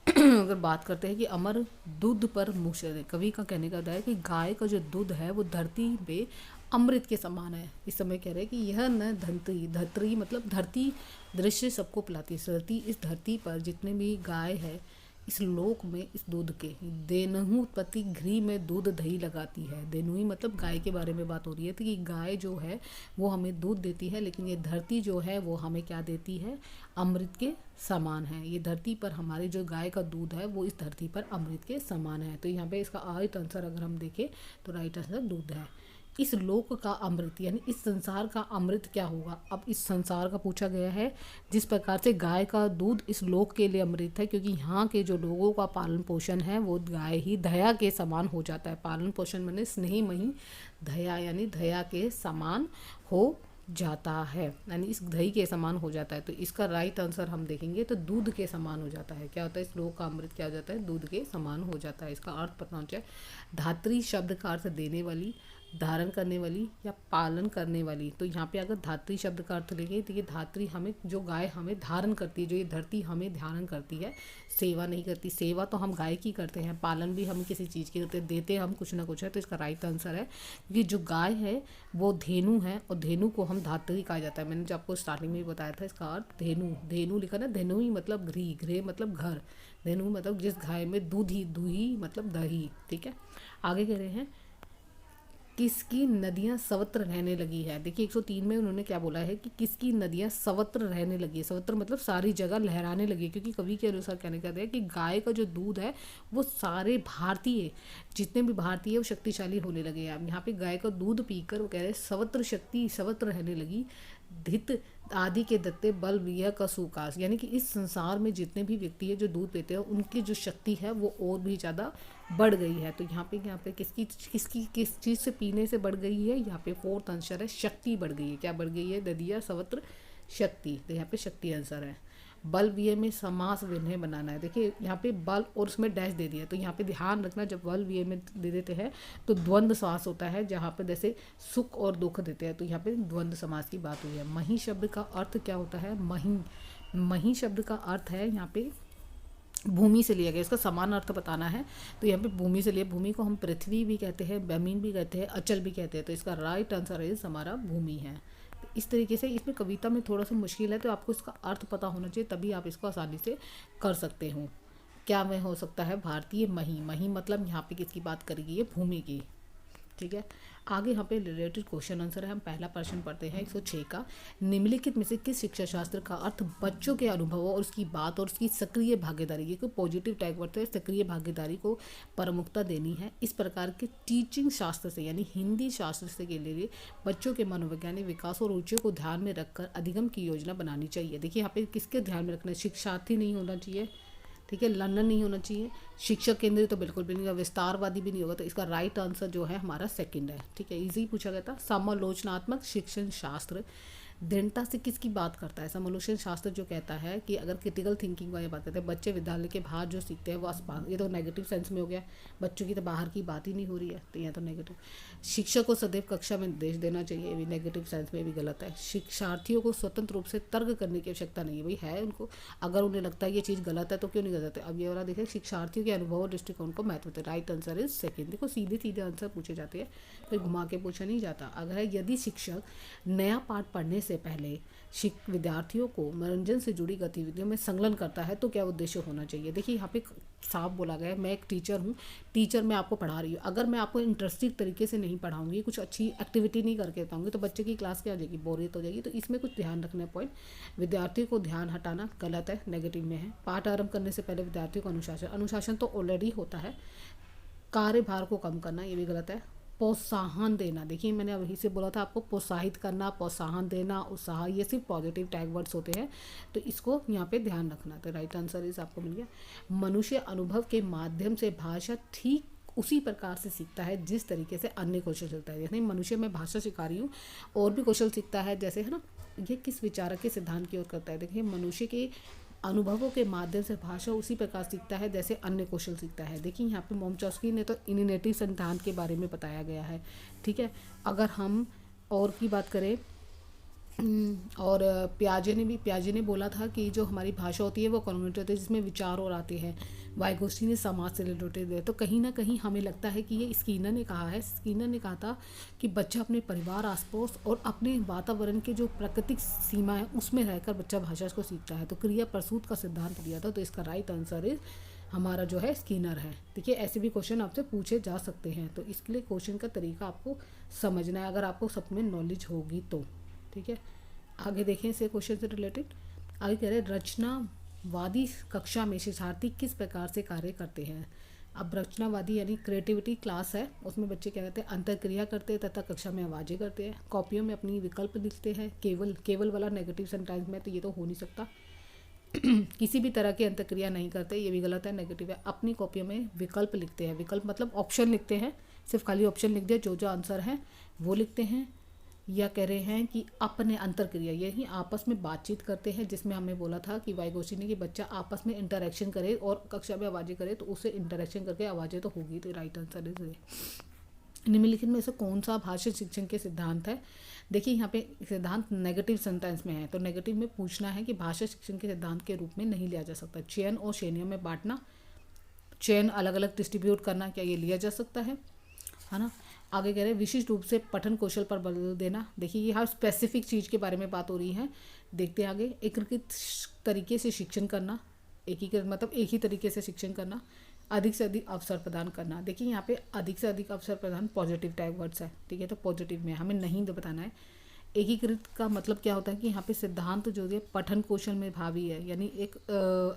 अगर बात करते हैं कि अमर दूध पर मुशर है, कवि का कहने का है कि गाय का जो दूध है वो धरती पे अमृत के समान है। इस समय कह रहे हैं कि यह न धरती, धरती मतलब धरती दृश्य सबको पिलाती है। धरती, इस धरती पर जितने भी गाय है इस लोक में इस दूध के देनहु उत्पत्ति घी में दूध दही लगाती है। देनुही मतलब गाय के बारे में बात हो रही है, तो कि गाय जो है वो हमें दूध देती है, लेकिन ये धरती जो है वो हमें क्या देती है, अमृत के समान है। ये धरती पर हमारी जो गाय का दूध है वो इस धरती पर अमृत के समान है। तो यहाँ पे इसका राइट आंसर अगर हम देखें तो राइट आंसर दूध है। इस लोक का अमृत यानी इस संसार का अमृत क्या होगा। अब इस संसार का पूछा गया है, जिस प्रकार से गाय का दूध इस लोक के लिए अमृत है, क्योंकि यहाँ के जो लोगों का पालन पोषण है वो गाय ही दया के समान हो जाता है। पालन पोषण माने स्नेह मही दया, यानी दया के समान हो जाता है, यानी इस दही के समान हो जाता है। तो इसका राइट आंसर हम देखेंगे तो दूध के समान हो जाता है। क्या होता है, इस लोक का अमृत क्या हो जाता है, दूध के समान हो जाता है। इसका अर्थ पता होना चाहिए। धात्री शब्द का अर्थ देने वाली, धारण करने वाली या पालन करने वाली। तो यहाँ पे अगर धात्री शब्द का अर्थ लेंगे तो ये धात्री हमें, जो गाय हमें धारण करती है, जो ये धरती हमें धारण करती है, सेवा नहीं करती। सेवा तो हम गाय की करते हैं, पालन भी हम किसी चीज़ की करते हैं, देते हम कुछ ना कुछ है। तो इसका राइट आंसर है कि जो गाय है वो धेनु है, और धेनु को हम धात्री कहा जाता है। मैंने जो आपको स्टार्टिंग में भी बताया था इसका अर्थ धेनु, धेनु लिखा ना, धेनु ही मतलब घी, घृ मतलब घर, धेनु मतलब जिस गाय में दूध ही, दूही मतलब दही। ठीक है, आगे कह रहे हैं किसकी नदियाँ सर्वत्र रहने लगी है। देखिए 103 में उन्होंने क्या बोला है कि किसकी नदियाँ सर्वत्र रहने लगी है। सर्वत्र मतलब सारी जगह लहराने लगी है, क्योंकि कवि के अनुसार कहने का है कि गाय का जो दूध है वो सारे भारतीय, जितने भी भारतीय वो शक्तिशाली होने लगे हैं। अब यहाँ पे गाय का दूध पीकर वो कह रहे हैं सर्वत्र शक्ति सर्वत्र रहने लगी, धित आदि के दत्ते बल विय का सुकास, यानी कि इस संसार में जितने भी व्यक्ति है जो दूध पीते हैं उनकी जो शक्ति है वो और भी ज़्यादा बढ़ गई है। तो यहाँ पे किस चीज़ से पीने से बढ़ गई है, यहाँ पे फोर्थ आंसर है शक्ति बढ़ गई है। क्या बढ़ गई है, ददिया सर्वत्र शक्ति, तो यहाँ पे शक्ति आंसर है। बल विय में समास विनय बनाना है। देखिए यहाँ पे बल और उसमें डैश दे दिया, तो यहाँ पे ध्यान रखना जब बल विय में दे देते हैं तो द्वंद्व समास होता है, जहाँ पे जैसे सुख और दुख देते हैं, तो यहाँ पे द्वंद्व समास की बात हुई है। मही शब्द का अर्थ क्या होता है, मही, मही शब्द का अर्थ है यहाँ पे भूमि से लिया गया, इसका समान अर्थ बताना है। तो यहाँ पे भूमि से लिया, भूमि को हम पृथ्वी भी कहते हैं, जमीन भी कहते हैं, अचल भी कहते हैं। तो इसका राइट आंसर इज हमारा भूमि है। तो इस तरीके से इसमें कविता में थोड़ा सा मुश्किल है, तो आपको इसका अर्थ पता होना चाहिए, तभी आप इसको आसानी से कर सकते हो। क्या में हो सकता है, भारतीय मही, मही मतलब यहाँ पे किसकी बात करी गई है, भूमि की। ठीक है, आगे यहाँ पे रिलेटेड क्वेश्चन आंसर है। हम पहला प्रश्न पढ़ते हैं 106 का, निम्नलिखित में से किस शिक्षा शास्त्र का अर्थ बच्चों के अनुभवों और उसकी बात और उसकी सक्रिय भागीदारी, ये कोई पॉजिटिव टैग वर्ड है, सक्रिय भागीदारी को प्रमुखता देनी है। इस प्रकार के टीचिंग शास्त्र से यानी हिंदी शास्त्र से के लिए बच्चों के मनोवैज्ञानिक विकास और रुचियों को ध्यान में रखकर अधिगम की योजना बनानी चाहिए। देखिए यहाँ पे किसके ध्यान में रखना है, शिक्षार्थी नहीं होना चाहिए, ठीक है, लर्नर नहीं होना चाहिए, शिक्षक केंद्रित तो बिल्कुल भी नहीं होगा, विस्तारवादी भी नहीं होगा। तो इसका राइट आंसर जो है हमारा सेकंड है। ठीक है, इजी पूछा गया था। समालोचनात्मक शिक्षण शास्त्र दृढ़ता से किसकी बात करता है, समालोचन शास्त्र जो कहता है कि अगर क्रिटिकल थिंकिंग वाली बात करते हैं, बच्चे विद्यालय के बाहर जो सीखते हैं वो आसपास, ये तो नेगेटिव सेंस में हो गया, बच्चों की तो बाहर की बात ही नहीं हो रही है, तो यह तो नेगेटिव। शिक्षक को सदैव कक्षा में निर्देश देना चाहिए, ये भी नेगेटिव सेंस में भी गलत है। शिक्षार्थियों को स्वतंत्र रूप से तर्क करने की आवश्यकता नहीं है, भाई है उनको, अगर उन्हें लगता है ये चीज़ गलत है तो क्यों नहीं गलत है। अब ये वाला देखिए, शिक्षार्थियों के अनुभव और दृष्टिकोण को महत्व देते, राइट आंसर इज सेकेंड। देखो सीधे सीधे आंसर पूछे जाते हैं, कोई घुमा के पूछा नहीं जाता। अगर यदि शिक्षक नया पाठ पढ़ने से पहले विद्यार्थियों को मनोरंजन से जुड़ी गतिविधियों में संलग्न करता है तो क्या उद्देश्य होना चाहिए। देखिए यहाँ पे साफ बोला गया है, मैं एक टीचर हूँ, टीचर मैं आपको पढ़ा रही हूँ, अगर मैं आपको इंटरेस्टिंग तरीके से नहीं पढ़ाऊंगी, कुछ अच्छी एक्टिविटी नहीं करके बताऊंगी तो बच्चे की क्लास क्या हो जाएगी, बोरियत हो जाएगी। तो इसमें कुछ ध्यान रखने पॉइंट, विद्यार्थियों को ध्यान हटाना गलत है, नेगेटिव में है। पाठ आरंभ करने से पहले विद्यार्थियों को अनुशासन, अनुशासन तो ऑलरेडी होता है। कार्यभार को कम करना, ये भी गलत है। प्रोत्साहन देना, देखिए मैंने अभी से बोला था आपको, प्रोत्साहित करना, प्रोत्साहन देना, उत्साह, ये सिर्फ पॉजिटिव टैग वर्ड्स होते हैं, तो इसको यहाँ पे ध्यान रखना। तो राइट आंसर इस आपको मिल गया। मनुष्य अनुभव के माध्यम से भाषा ठीक उसी प्रकार से सीखता है जिस तरीके से अन्य कौशल सीखता है। यानी मनुष्य में भाषा सिखा रही हूँ और भी कौशल सीखता है, जैसे है ना ये किस विचारक के सिद्धांत की ओर करता है? देखिए, मनुष्य के अनुभवों के माध्यम से भाषा उसी प्रकार सीखता है जैसे अन्य कौशल सीखता है। देखिए यहाँ पे चॉम्स्की ने तो इनिनेटिव सिद्धांत के बारे में बताया गया है, ठीक है। अगर हम और की बात करें, और पियाजे ने बोला था कि जो हमारी भाषा होती है वो कम्युनिटी होती है जिसमें विचार और आते हैं। वाइगोस्टी ने समाज से रिलेटेड है। तो कहीं ना कहीं हमें लगता है कि ये स्किनर ने कहा है। स्किनर ने कहा था कि बच्चा अपने परिवार, आसपास और अपने वातावरण के जो प्राकृतिक सीमा है उसमें रहकर बच्चा भाषा को सीखता है। तो क्रिया प्रसूत का सिद्धांत दिया था। तो इसका राइट आंसर इज हमारा जो है स्किनर है। देखिए, ऐसे भी क्वेश्चन आपसे पूछे जा सकते हैं, तो इसके लिए क्वेश्चन का तरीका आपको समझना है अगर आपको सब में नॉलेज होगी तो, ठीक है। आगे देखें इसे क्वेश्चन से रिलेटेड। आगे कह रहे हैं रचनावादी कक्षा में शिक्षार्थी किस प्रकार से कार्य करते हैं। अब रचनावादी यानी क्रिएटिविटी क्लास है, उसमें बच्चे क्या करते हैं, अंतर्क्रिया करते हैं तथा कक्षा में आवाज़ें करते हैं, कॉपियों में अपनी विकल्प लिखते हैं। केवल वाला नेगेटिव सेंटेंस में तो ये तो हो नहीं सकता। किसी भी तरह की अंतर्क्रिया नहीं करते, ये भी गलत है, नेगेटिव है। अपनी कॉपियों में विकल्प लिखते हैं। विकल्प मतलब ऑप्शन लिखते हैं, सिर्फ खाली ऑप्शन लिख दिया, जो आंसर है वो लिखते हैं। या कह रहे हैं कि अपने अंतर्क्रिया, यही आपस में बातचीत करते हैं, जिसमें हमने बोला था कि वाइगोस्टी ने कि बच्चा आपस में इंटरेक्शन करे और कक्षा में आवाज़ें करे, तो उससे इंटरेक्शन करके आवाज़ें तो होगी। तो राइट आंसर इज निम्नलिखित में से कौन सा भाषा शिक्षण के सिद्धांत है। देखिए यहाँ पे सिद्धांत नेगेटिव सेंटेंस में है, तो नेगेटिव में पूछना है कि भाषा शिक्षण के सिद्धांत के रूप में नहीं लिया जा सकता। चयन और श्रेणियों में बांटना, चयन अलग अलग डिस्ट्रीब्यूट करना, क्या ये लिया जा सकता है ना। आगे कह रहे हैं विशिष्ट रूप से पठन कौशल पर बल देना। देखिए ये हर स्पेसिफिक चीज़ के बारे में बात हो रही है। देखते हैं आगे। एकीकृत तरीके से शिक्षण करना, एकीकृत मतलब एक ही तरीके से शिक्षण करना, अधिक से अधिक अवसर प्रदान करना। देखिए यहाँ पे अधिक से अधिक अवसर प्रदान पॉजिटिव टाइप वर्ड्स है, ठीक है, तो पॉजिटिव में हमें नहीं बताना है। एकीकृत का मतलब क्या होता है कि यहाँ पे सिद्धांत जो है पठन कौशल में भावी है, यानी एक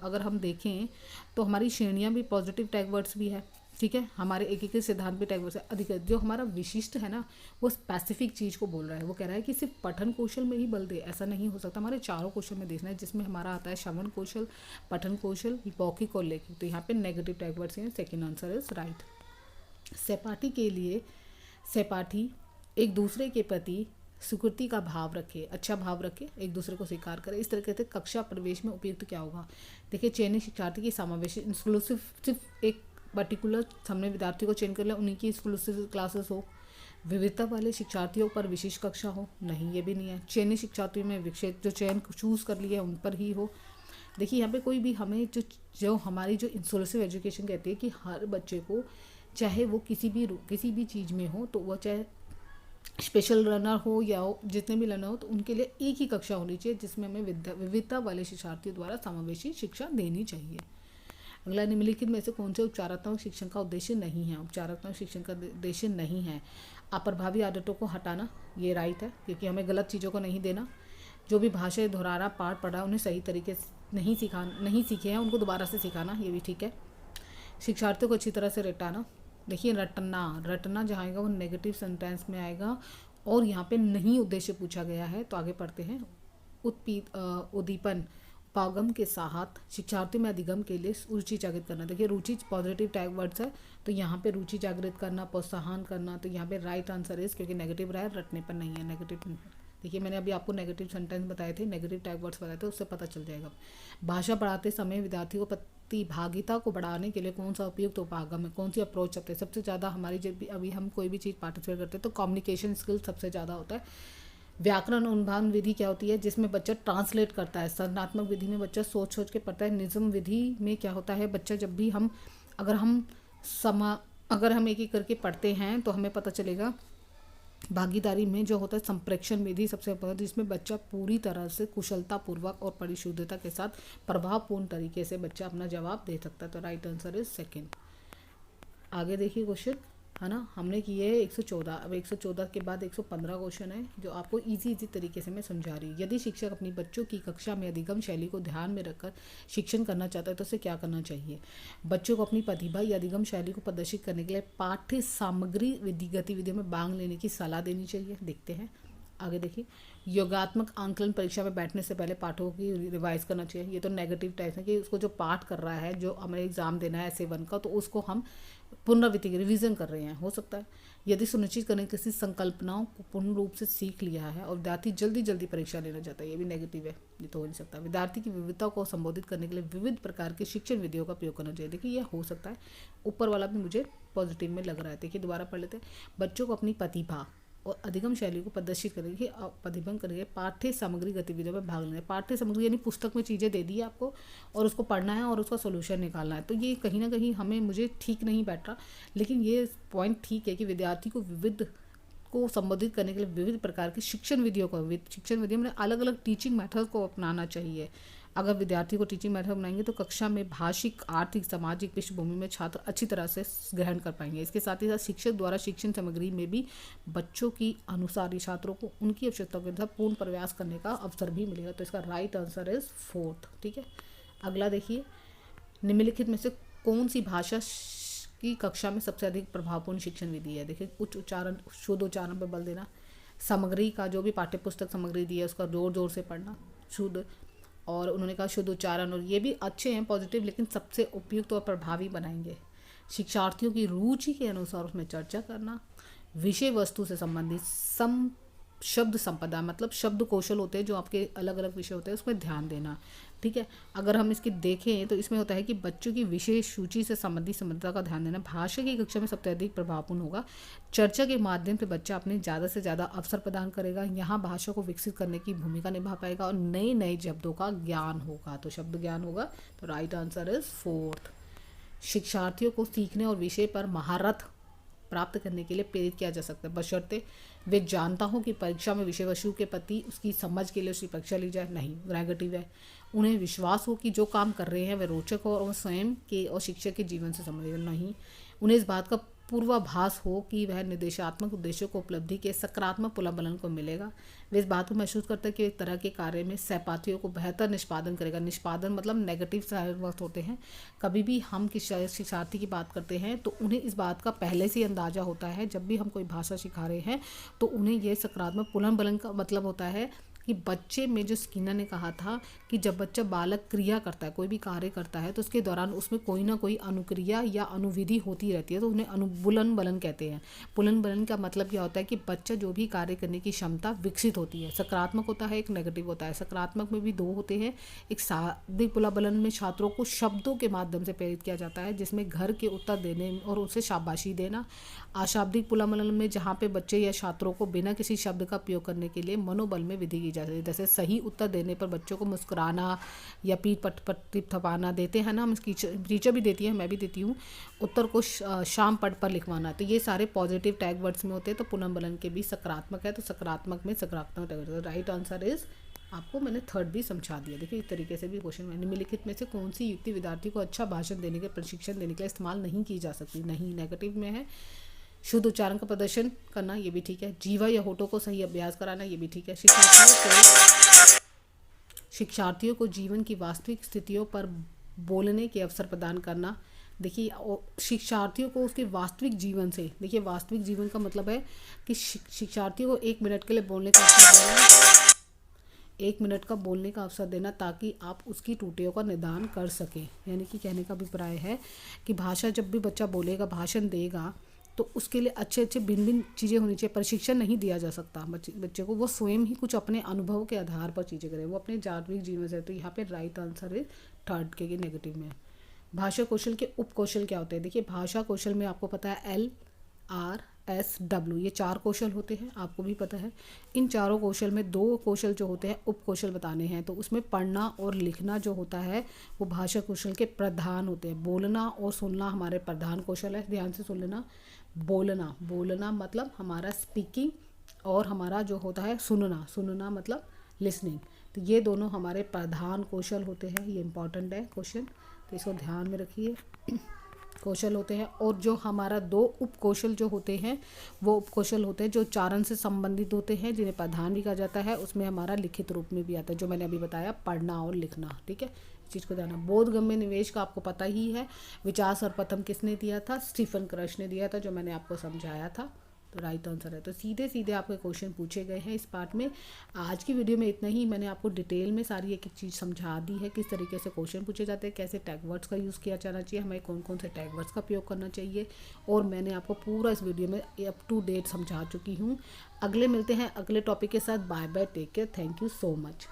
अगर हम देखें तो हमारी श्रेणियाँ भी पॉजिटिव टैग वर्ड्स भी है, ठीक है, हमारे एकीकृत सिद्धांत भी टैग वर्ड्स है। अधिक जो हमारा विशिष्ट है ना, वो स्पेसिफिक चीज़ को बोल रहा है। वो कह रहा है कि सिर्फ पठन कौशल में ही बल दे, ऐसा नहीं हो सकता। हमारे चारों कौशल में देखना है, जिसमें हमारा आता है श्रवण कौशल, पठन कौशल, मौखिक और लेखिक। तो यहाँ पे नेगेटिव टैग वर्ड्स हैं। Second answer is right. सहपाठी के लिए सहपाठी एक दूसरे के प्रति स्वीकृति का भाव रखे, अच्छा भाव रखे, एक दूसरे को स्वीकार करे। इस तरीके से कक्षा प्रवेश में उपयुक्त क्या होगा। देखिए चयनित शिक्षार्थी की समावेश इंक्लूसिव, सिर्फ एक पर्टिकुलर हमने विद्यार्थी को चयन कर लिया, उन्हीं की एक्सक्लूसिव क्लासेस हो। विविधता वाले शिक्षार्थियों पर विशेष कक्षा हो, नहीं ये भी नहीं है। चयनित शिक्षार्थियों में विषय जो चयन चूज़ कर लिया उन पर ही हो। देखिए यहाँ पे कोई भी हमें जो हमारी जो इंक्लूसिव एजुकेशन कहती है कि हर बच्चे को, चाहे वो किसी भी चीज़ में हो, तो वह चाहे स्पेशल रनर हो या जितने भी रनर हो, तो उनके लिए एक ही कक्षा होनी चाहिए जिसमें हमें विविधता वाले शिक्षार्थियों द्वारा समावेशी शिक्षा देनी चाहिए। अगला, निम्नलिखित में से कौन से उपचारात्मक शिक्षण का उद्देश्य नहीं है। उपचारात्मक शिक्षण का उद्देश्य नहीं है अप्रभावी आदतों को हटाना, ये राइट है, क्योंकि हमें गलत चीज़ों को नहीं देना। जो भी भाषा दोहराना पाठ पढ़ा उन्हें सही तरीके से नहीं सीखे हैं उनको दोबारा से सिखाना, ये भी ठीक है। शिक्षार्थियों को अच्छी तरह से रटाना। देखिए रटना जहाँ आएगा वो नेगेटिव सेंटेंस में आएगा, और यहाँ पे नहीं उद्देश्य पूछा गया है। तो आगे पढ़ते हैं। उद्दीपन पागम के साथ शिक्षार्थी में अधिगम के लिए रुचि जागृत करना। देखिए रुचि पॉजिटिव टैग वर्ड्स है, तो यहाँ पे रुचि जागृत करना, प्रोत्साहन करना, तो यहाँ पे राइट आंसर इज, क्योंकि नेगेटिव रहा है, रटने पर नहीं है, नेगेटिव। देखिए मैंने अभी आपको नेगेटिव सेंटेंस बताए थे, नेगेटिव टैग वर्ड्स बताए थे, उससे पता चल जाएगा। भाषा पढ़ाते समय विद्यार्थियों को प्रतिभागिता को बढ़ाने के लिए कौन सा उपयुक्त उपागम है, कौन सी अप्रोच चलते हैं। सबसे ज़्यादा हमारी जब भी अभी हम कोई भी चीज़ पार्टिसिपेट करते हैं तो कम्युनिकेशन स्किल सबसे ज़्यादा होता है। व्याकरण अनुभान विधि क्या होती है, जिसमें बच्चा ट्रांसलेट करता है। सर्जनात्मक विधि में बच्चा सोच के पढ़ता है। निज़म विधि में क्या होता है, बच्चा जब भी अगर हम एक एक करके पढ़ते हैं तो हमें पता चलेगा। भागीदारी में जो होता है संप्रेक्षण विधि सबसे important, जिसमें बच्चा पूरी तरह से कुशलतापूर्वक और परिशुद्धता के साथ प्रभावपूर्ण तरीके से बच्चा अपना जवाब दे सकता है। तो राइट आंसर इज सेकेंड। आगे देखिए क्वेश्चन, है ना, हमने किए 114। अब 114 के बाद 115 क्वेश्चन है जो आपको इजी तरीके से मैं समझा रही हूँ। यदि शिक्षक अपनी बच्चों की कक्षा में अधिगम शैली को ध्यान में रखकर शिक्षण करना चाहता है तो उसे क्या करना चाहिए। बच्चों को अपनी प्रतिभा या अधिगम शैली को प्रदर्शित करने के लिए पाठ्य सामग्री गतिविधियों में भाग लेने की सलाह देनी चाहिए। देखते हैं आगे। देखिए योगात्मक आंकलन परीक्षा में बैठने से पहले पाठों की रिवाइज करना चाहिए। ये तो नेगेटिव टाइप है कि उसको जो पाठ कर रहा है, जो हमें एग्ज़ाम देना है ऐसे 1 का, तो उसको हम पुनरावृत्ति रिवीजन कर रहे हैं, हो सकता है। यदि सुनिश्चित करें किसी संकल्पनाओं को पूर्ण रूप से सीख लिया है और विद्यार्थी जल्दी जल्दी परीक्षा लेना चाहता है, ये भी नेगेटिव है, ये तो हो नहीं सकता। विद्यार्थी की विविधता को संबोधित करने के लिए विविध प्रकार की शिक्षण विधियों का प्रयोग करना चाहिए। देखिए, यह हो सकता है। ऊपर वाला भी मुझे पॉजिटिव में लग रहा है। देखिए, दोबारा पढ़ लेते हैं। बच्चों को अपनी प्रतिभा और अधिगम शैली को प्रदर्शित करेंगे, प्रतिबंध करेंगे। पाठ्य सामग्री गतिविधियों में भाग लेंगे। पाठ्य सामग्री यानी पुस्तक में चीज़ें दे दी है आपको और उसको पढ़ना है और उसका सोल्यूशन निकालना है। तो ये कहीं ना कहीं मुझे ठीक नहीं बैठ रहा, लेकिन ये पॉइंट ठीक है कि विद्यार्थी को विविध को संबोधित करने के लिए विविध प्रकार की शिक्षण विधियों को, शिक्षण विधियों में अलग अलग टीचिंग मेथड को अपनाना चाहिए। अगर विद्यार्थी को टीचिंग मेथड अपनाएंगे तो कक्षा में भाषिक, आर्थिक, सामाजिक पृष्ठभूमि में छात्र अच्छी तरह से ग्रहण कर पाएंगे। इसके साथ ही साथ शिक्षक द्वारा शिक्षण सामग्री में भी बच्चों की अनुसार ही छात्रों को उनकी आवश्यकताओं के अनुसार पूर्ण प्रयास करने का अवसर भी मिलेगा। तो इसका राइट आंसर इज 4th। ठीक है, अगला देखिए, निम्नलिखित में से कौन सी भाषा की कक्षा में सबसे अधिक प्रभावपूर्ण शिक्षण विधि है? देखिए, उच्च उच्चारण, शुद्ध उच्चारण पर बल देना, सामग्री का जो भी पाठ्य पुस्तक सामग्री दी है उसका जोर जोर से पढ़ना, शुद्ध, और उन्होंने कहा शुद्ध उच्चारण, और ये भी अच्छे हैं पॉजिटिव, लेकिन सबसे उपयुक्त और प्रभावी बनाएंगे। शिक्षार्थियों की रुचि के अनुसार उसमें चर्चा करना, विषय वस्तु से संबंधित शब्द संपदा, मतलब शब्द कौशल होते हैं जो आपके अलग अलग विषय होते हैं, उसमें ध्यान देना। ठीक है, अगर हम इसकी देखें तो इसमें होता है कि बच्चों की विशेष सूची से संबंधित समृद्धता का ध्यान देना भाषा की कक्षा में सबसे अधिक प्रभावपूर्ण होगा। चर्चा के माध्यम से बच्चा अपने ज़्यादा से ज़्यादा अवसर प्रदान करेगा, यहाँ भाषा को विकसित करने की भूमिका निभा पाएगा और नए नए शब्दों का ज्ञान होगा। तो शब्द ज्ञान होगा, तो राइट आंसर इज 4th। शिक्षार्थियों को सीखने और विषय पर महारत प्राप्त करने के लिए प्रेरित किया जा सकता है, बशर्ते वे जानता हो कि परीक्षा में विषय वस्तु के प्रति उसकी समझ के लिए उसकी परीक्षा ली जाए। नहीं, नेगेटिव है। उन्हें विश्वास हो कि जो काम कर रहे हैं वे रोचक हो और वो स्वयं के और शिक्षक के जीवन से संबंधित। नहीं, उन्हें इस बात का पूर्वाभास हो कि वह निर्देशात्मक उद्देश्यों को उपलब्धि के सकारात्मक पुनर्बलन को मिलेगा। वे इस बात को महसूस करते हैं कि एक तरह के कार्य में सहपाठियों को बेहतर निष्पादन करेगा। निष्पादन मतलब नेगेटिव साइड वर्क होते हैं। कभी भी हम किसी शिक्षार्थी की बात करते हैं तो उन्हें इस बात का पहले से ही अंदाजा होता है, जब भी हम कोई भाषा सिखा रहे हैं तो उन्हें यह सकारात्मक पुनर्बलन का मतलब होता है कि बच्चे में, जो स्किनर ने कहा था कि जब बच्चा बालक क्रिया करता है, कोई भी कार्य करता है, तो उसके दौरान उसमें कोई ना कोई अनुक्रिया या अनुविधि होती रहती है, तो उन्हें अनुपुलन बलन कहते हैं। पुलन बलन का मतलब क्या होता है कि बच्चा जो भी कार्य करने की क्षमता विकसित होती है। सकारात्मक होता है, एक नेगेटिव होता है। सकारात्मक में भी 2 होते हैं। एक शाब्दिक पुनर्बलन में छात्रों को शब्दों के माध्यम से प्रेरित किया जाता है, जिसमें घर के उत्तर देने और उसे शाबाशी देना। अशाब्दिक पुनर्बलन में जहाँ पे बच्चे या छात्रों को बिना किसी शब्द का प्रयोग करने के लिए मनोबल में विधि की जाती है। जैसे सही उत्तर देने पर बच्चों को मुस्कुराना या पीठ पर थपाना देते हैं ना, हम टीचर भी देती है, मैं भी देती हूँ। उत्तर को शाम पट पर लिखवाना, तो ये सारे पॉजिटिव टैग वर्ड्स में होते हैं। तो पुनर्बलन के भी सकारात्मक है, तो सकारात्मक में सकारात्मक टैग। राइट आंसर इज, आपको मैंने 3rd भी समझा दिया। देखिए, इस तरीके से भी क्वेश्चन में निम्नलिखित में से कौन सी युक्ति विद्यार्थी को अच्छा भाषण देने के प्रशिक्षण देने के लिए इस्तेमाल नहीं की जा सकती? नहीं, नेगेटिव में है। शुद्ध उच्चारण का प्रदर्शन करना, ये भी ठीक है। जीवा या होठों को सही अभ्यास कराना, ये भी ठीक है। शिक्षार्थियों को जीवन की वास्तविक स्थितियों पर बोलने के अवसर प्रदान करना। देखिए, शिक्षार्थियों को उसके वास्तविक जीवन से, देखिए वास्तविक जीवन का मतलब है कि शिक्षार्थियों को 1 मिनट के लिए बोलने का अवसर देना, 1 मिनट का बोलने का अवसर देना, ताकि आप उसकी त्रुटियों का निदान कर सकें। यानी कि कहने का अभिप्राय है कि भाषा, जब भी बच्चा बोलेगा, भाषण देगा, तो उसके लिए अच्छे भिन्न भिन्न चीज़ें होनी चाहिए। प्रशिक्षण नहीं दिया जा सकता बच्चे को, वो स्वयं ही कुछ अपने अनुभव के आधार पर चीज़ें करे, वो अपने जागरूक जीवन से। तो यहाँ पे राइट आंसर है 3rd के नेगेटिव में। भाषा कौशल के उप कौशल क्या होते हैं? देखिए, भाषा कौशल में आपको पता है LRSW, ये 4 कौशल होते हैं, आपको भी पता है। इन चारों कौशल में 2 कौशल जो होते हैं उप कौशल बताने हैं। तो उसमें पढ़ना और लिखना जो होता है वो भाषा कौशल के प्रधान होते हैं। बोलना और सुनना हमारे प्रधान कौशल है, ध्यान से सुन लेना। बोलना मतलब हमारा स्पीकिंग, और हमारा जो होता है सुनना मतलब लिसनिंग। तो ये दोनों हमारे प्रधान कौशल होते हैं। ये इंपॉर्टेंट है क्वेश्चन, तो इसको ध्यान में रखिए। कौशल होते हैं, और जो हमारा 2 उप कौशल जो होते हैं वो उप कौशल होते हैं जो उच्चारण से संबंधित होते हैं, जिन्हें प्रधान भी कहा जाता है। उसमें हमारा लिखित रूप में भी आता है, जो मैंने अभी बताया, पढ़ना और लिखना। ठीक है, इस चीज़ को ध्यान। बोधगम्य निवेश का आपको पता ही है। विचार सर्वप्रथम किसने दिया था? स्टीफन क्रश ने दिया था, जो मैंने आपको समझाया था। तो राइट आंसर है। तो सीधे सीधे आपके क्वेश्चन पूछे गए हैं इस पार्ट में। आज की वीडियो में इतना ही। मैंने आपको डिटेल में सारी एक एक चीज़ समझा दी है, किस तरीके से क्वेश्चन पूछे जाते हैं, कैसे टैग वर्ड्स का यूज़ किया जाना चाहिए, हमें कौन कौन से टैग वर्ड्स का उपयोग करना चाहिए, और मैंने आपको पूरा इस वीडियो में अप टू डेट समझा चुकी हूँ। अगले मिलते हैं अगले टॉपिक के साथ। Bye bye, take care, thank you so much.